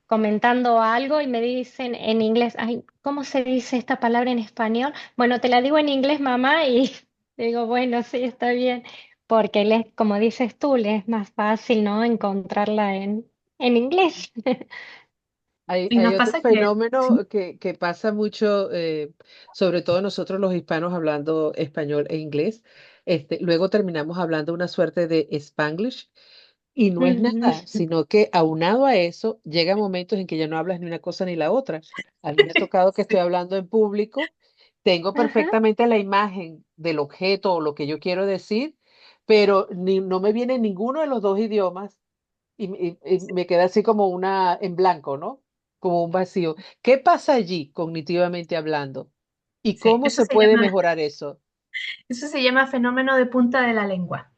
comentando algo y me dicen en inglés, ay, ¿cómo se dice esta palabra en español? Bueno, te la digo en inglés, mamá, y digo, bueno, sí, está bien, porque como dices tú, le es más fácil, ¿no? Encontrarla en inglés. Y Hay nos otro pasa que, sí, fenómeno que pasa mucho, sobre todo nosotros los hispanos hablando español e inglés, luego terminamos hablando una suerte de Spanglish y no es Ujú. nada, sino que aunado a eso, llega momentos en que ya no hablas ni una cosa ni la otra. A mí me ha tocado que estoy sí, hablando en público, tengo Ajá, perfectamente la imagen del objeto o lo que yo quiero decir, pero no me viene ninguno de los dos idiomas y me queda así como una en blanco, ¿no? como un vacío. ¿Qué pasa allí cognitivamente hablando? ¿Y Sí, cómo se puede mejorar eso? eso se llama fenómeno de punta de la lengua.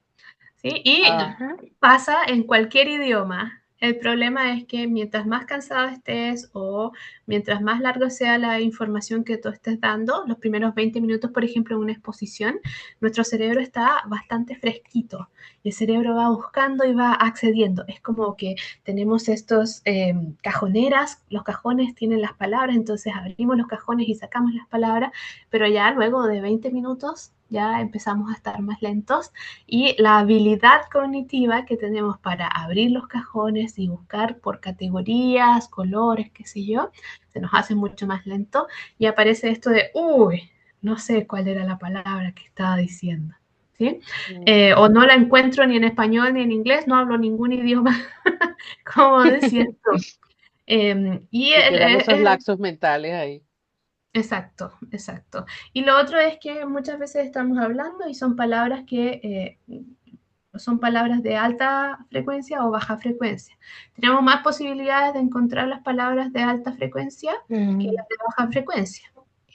¿Sí? Y Ah, Ajá. pasa en cualquier idioma. El problema es que mientras más cansado estés o mientras más largo sea la información que tú estés dando, los primeros 20 minutos, por ejemplo, en una exposición, nuestro cerebro está bastante fresquito. Y el cerebro va buscando y va accediendo. Es como que tenemos estos cajoneras, los cajones tienen las palabras, entonces abrimos los cajones y sacamos las palabras, pero ya luego de 20 minutos ya empezamos a estar más lentos y la habilidad cognitiva que tenemos para abrir los cajones y buscar por categorías, colores, qué sé yo, se nos hace mucho más lento y aparece esto de, uy, no sé cuál era la palabra que estaba diciendo. ¿Sí? mm, O no la encuentro ni en español ni en inglés, no hablo ningún idioma, como decías tú. Y y quedan esos lapsos mentales ahí. exacto, exacto. Y lo otro es que muchas veces estamos hablando y son palabras que son palabras de alta frecuencia o baja frecuencia. Tenemos más posibilidades de encontrar las palabras de alta frecuencia que Mm. las de baja frecuencia.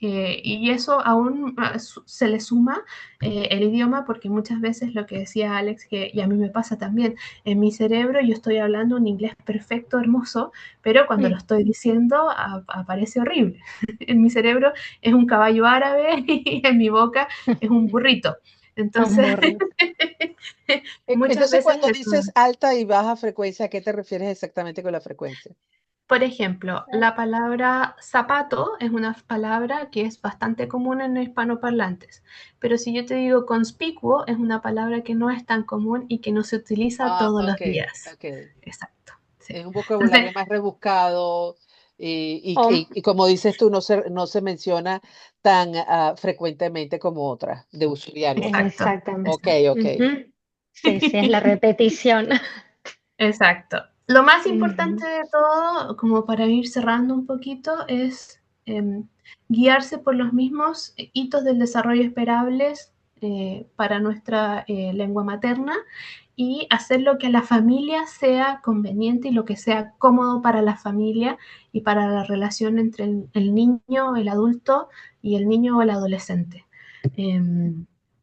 Y eso aún se le suma el idioma porque muchas veces lo que decía Alex, y a mí me pasa también, en mi cerebro yo estoy hablando un inglés perfecto, hermoso, pero cuando lo estoy diciendo aparece horrible. En mi cerebro es un caballo árabe y en mi boca es un burrito. Un Entonces, burro. muchas Entonces, veces cuando dices alta y baja frecuencia, ¿a qué te refieres exactamente con la frecuencia? por ejemplo, la palabra zapato es una palabra que es bastante común en hispanoparlantes, pero si yo te digo conspicuo, es una palabra que no es tan común y que no se utiliza Ah, todos los ok, días. ok. Exacto, sí. Es un Entonces, vocabulario más rebuscado O, y como dices tú, no se menciona tan frecuentemente como otras de uso diario, pues. exacto, Ok, exactamente. exacto. ok. Ujú. Sí, sí, es la repetición. Exacto. Lo más importante Ujú. de todo, como para ir cerrando un poquito, es guiarse por los mismos hitos del desarrollo esperables para nuestra lengua materna y hacer lo que a la familia sea conveniente y lo que sea cómodo para la familia y para la relación entre el niño, el adulto y el niño o el adolescente.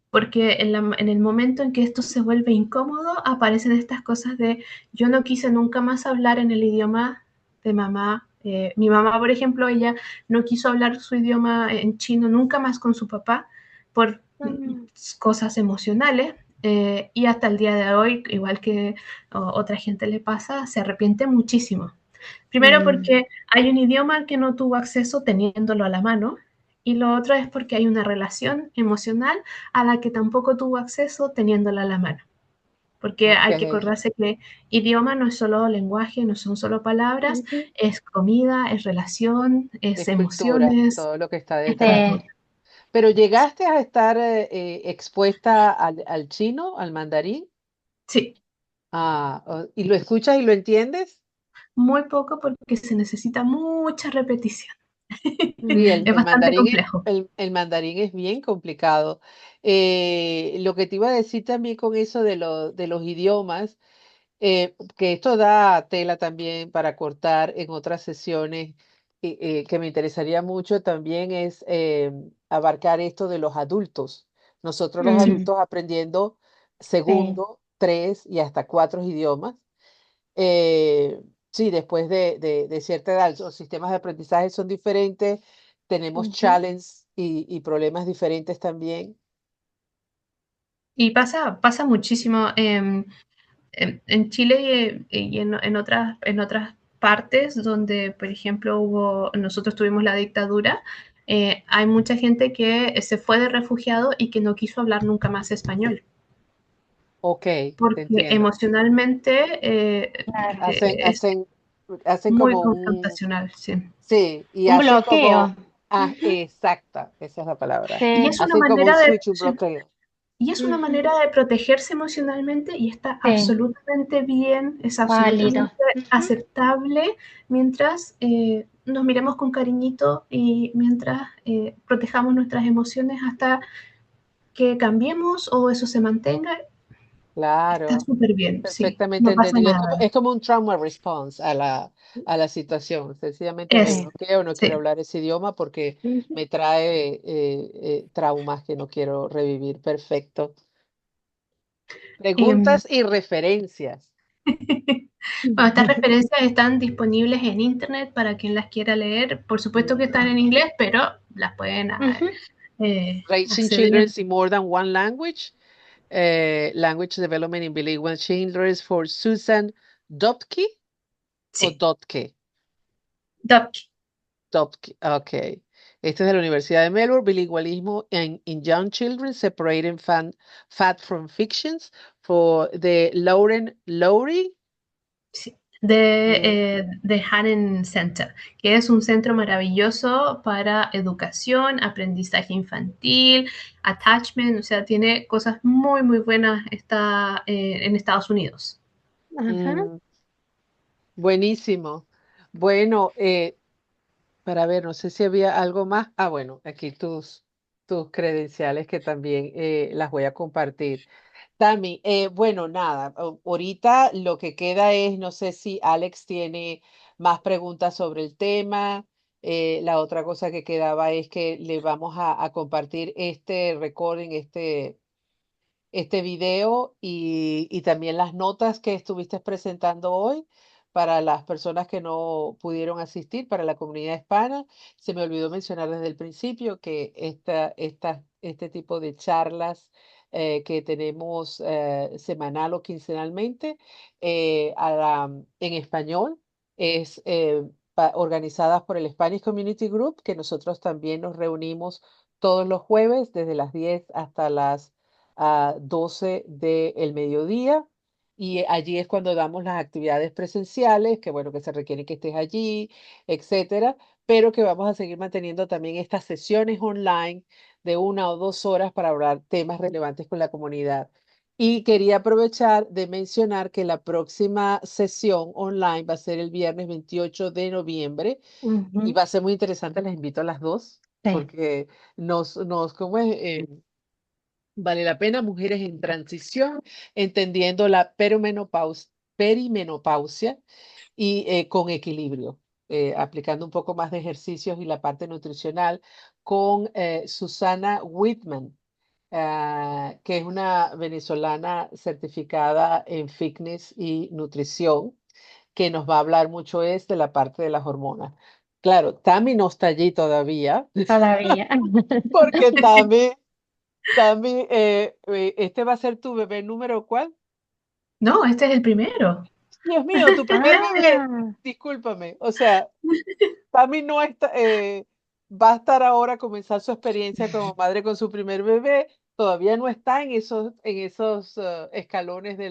Porque en el momento en que esto se vuelve incómodo, aparecen estas cosas de yo no quise nunca más hablar en el idioma de mamá. Mi mamá, por ejemplo, ella no quiso hablar su idioma en chino nunca más con su papá por Mm. cosas emocionales. Y hasta el día de hoy, igual que otra gente le pasa, se arrepiente muchísimo. Primero Mm. porque hay un idioma al que no tuvo acceso teniéndolo a la mano y lo otro es porque hay una relación emocional a la que tampoco tuvo acceso teniéndola a la mano. Porque Ok. hay que acordarse que idioma no es solo lenguaje, no son solo palabras, Ujú. es comida, es relación, es Es cultura, emociones, todo lo que está es detrás. cultura. Sí. Pero llegaste a estar expuesta al chino, al mandarín, Sí, y lo escuchas y lo entiendes. muy poco porque se necesita mucha repetición. Sí, Mm. Es bastante complejo. el mandarín es bien complicado. Lo que te iba a decir también con eso de los idiomas, que esto da tela también para cortar en otras sesiones, que me interesaría mucho también es abarcar esto de los adultos. Nosotros los Sí. Mm. adultos aprendiendo Sí. segundo, tres y hasta cuatro idiomas. Eh, sí, después de cierta edad, los sistemas de aprendizaje son diferentes, tenemos Ujú. challenges y problemas diferentes también. Y pasa muchísimo. En Chile y en otras partes donde, por ejemplo, nosotros tuvimos la dictadura, hay mucha gente que se fue de refugiado y que no quiso hablar nunca más español, Ok, te porque entiendo. emocionalmente Claro. es Hacen, hacen muy como un, confrontacional, sí. sí, y Un hacen bloqueo. como, Ujú. exacta, esa es la palabra. Y Sí. es una Hacen como un manera de, switch, un bloqueo. y es una Ujú. manera de protegerse emocionalmente y está Sí. absolutamente bien, es Válido. absolutamente Ujú. aceptable mientras nos miremos con cariñito y mientras protejamos nuestras emociones hasta que cambiemos o eso se mantenga. Está Claro, súper bien, sí, perfectamente no pasa entendido. nada. Es como un trauma response a la situación. Sencillamente me Sí. Es, bloqueo, no quiero sí. hablar ese idioma porque Ujú. me trae traumas que no quiero revivir. Perfecto. Y, Preguntas y referencias. bueno, estas referencias están disponibles en internet para quien las quiera leer. Por supuesto que están en inglés, pero las pueden Ujú. Raising Children acceder. in More Than One Language. Language Development in Bilingual Children for Susan Dopke o Sí, Dotke. Doc. Dopke, ok. Este es de la Universidad de Melbourne, Bilingualismo in Young Children, Separating Fact from Fictions, for de Lauren Lowry. Sí, Eh, de Hanen Center, que es un centro maravilloso para educación, aprendizaje infantil, attachment, o sea, tiene cosas muy, muy buenas está, en Estados Unidos. Ajá. mm, buenísimo. Bueno, para ver, no sé si había algo más. Ah, bueno, aquí tus credenciales que también las voy a compartir. Tami, bueno, nada, ahorita lo que queda es, no sé si Alex tiene más preguntas sobre el tema. La otra cosa que quedaba es que le vamos a compartir este recording, este video y también las notas que estuviste presentando hoy para las personas que no pudieron asistir, para la comunidad hispana. Se me olvidó mencionar desde el principio que este tipo de charlas que tenemos semanal o quincenalmente en español es organizadas por el Spanish Community Group, que nosotros también nos reunimos todos los jueves desde las 10 hasta las a 12 del mediodía. Y allí es cuando damos las actividades presenciales, que bueno, que se requiere que estés allí, etcétera, pero que vamos a seguir manteniendo también estas sesiones online de 1 o 2 horas para hablar temas relevantes con la comunidad. Y quería aprovechar de mencionar que la próxima sesión online va a ser el viernes 28 de noviembre y Ujú. va a ser muy interesante. Les invito a las dos Sí. porque ¿cómo es? Vale la pena, mujeres en transición, entendiendo la perimenopausia y con equilibrio, aplicando un poco más de ejercicios y la parte nutricional con Susana Whitman, que es una venezolana certificada en fitness y nutrición, que nos va a hablar mucho de la parte de las hormonas. Claro, Tami no está allí todavía, Todavía. porque Tami, este va a ser tu bebé número ¿cuál? No, este es el primero. Dios mío, tu primer bebé. Ah, Discúlpame. O sea, Tami no está, va a estar ahora a comenzar su experiencia como madre con su primer bebé. Todavía no está en esos escalones de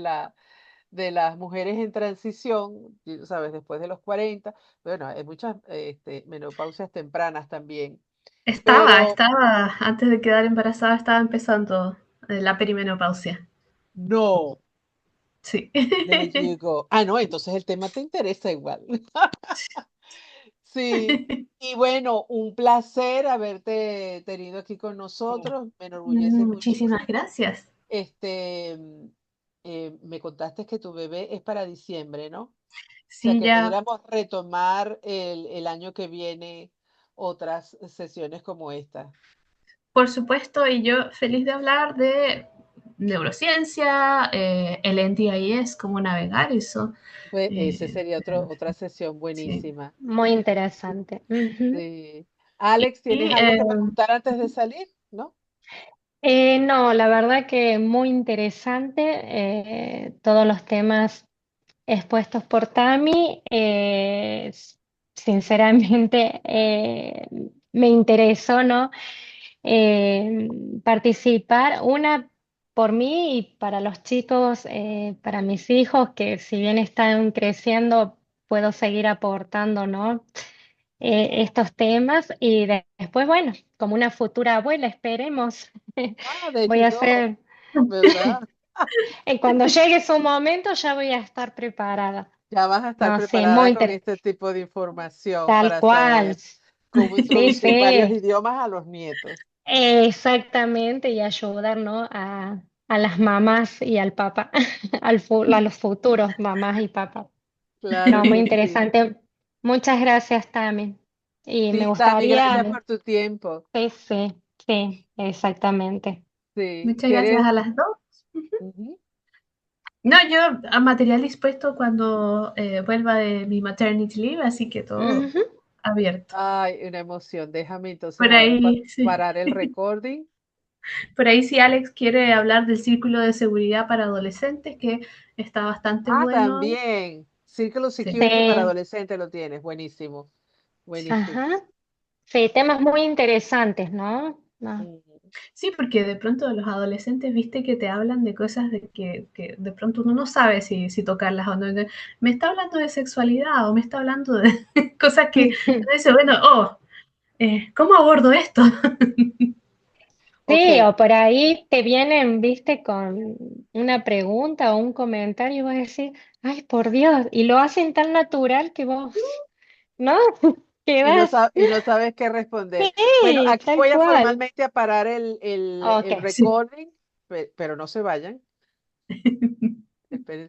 las mujeres en transición, y, sabes, después de los 40. Bueno, hay muchas menopausias tempranas también. Pero Estaba, antes de quedar embarazada, estaba empezando la perimenopausia. no, Sí. there you go. Ah, no, entonces el tema te interesa igual. Sí, y bueno, un placer haberte tenido aquí con nosotros. Me enorgullece Muchísimas muchísimo. gracias. Este, Me contaste que tu bebé es para diciembre, ¿no? O sea, Sí, que ya, pudiéramos retomar el año que viene otras sesiones como esta. por supuesto, y yo feliz de hablar de neurociencia, el NDIS, cómo navegar eso. Pues ese eh, sería otra sesión sí. buenísima. muy interesante. Ujú. Sí. Alex, ¿tienes Y, algo que preguntar antes de salir? ¿No? No, la verdad que muy interesante todos los temas expuestos por Tami. Sinceramente, me interesó, ¿no? eh, participar, una por mí y para los chicos, para mis hijos, que si bien están creciendo, puedo seguir aportando, ¿no? Estos temas y después, bueno, como una futura abuela, esperemos, Ah, there voy you a go, hacer, ¿verdad? cuando llegue su momento ya voy a estar preparada. Ya vas a estar No, sí, preparada con este tipo de información tal para cual. saber cómo Sí, introducir varios sí. idiomas a los nietos. Exactamente, y ayudar, ¿no? a las mamás y al papá, a los futuros mamás y papás. Claro No, muy que sí. interesante. Muchas gracias, Tami. Y me Sí, Tami, gracias gustaría, por tu tiempo. sí, sí, sí, exactamente. Sí, Muchas gracias ¿quieres? a las dos. Ujú. No, yo a material dispuesto cuando vuelva de mi maternity leave, así que todo Ujú. abierto. Ay, una emoción. Déjame entonces Por ahora ahí, sí. parar el recording. Por ahí si Alex quiere hablar del círculo de seguridad para adolescentes, que está bastante Ah, bueno. también. Círculo Sí. Security para Sí, adolescentes lo tienes. Buenísimo. Buenísimo. ajá. Sí, temas muy interesantes, ¿no? No. Mm. Sí, porque de pronto los adolescentes, viste que te hablan de cosas de que de pronto uno no sabe si tocarlas o no. Me está hablando de sexualidad o me está hablando de cosas que uno dice, bueno, ¿cómo abordo esto? Ok. Sí, o por ahí te vienen, viste, con una pregunta o un comentario y vos decís, ay, por Dios, y lo hacen tan natural que vos, ¿no? Quedás, Y no sabes qué responder. Bueno, sí, aquí tal voy a cual. formalmente a parar Ok. el Sí. recording, pero no se vayan. Esperen.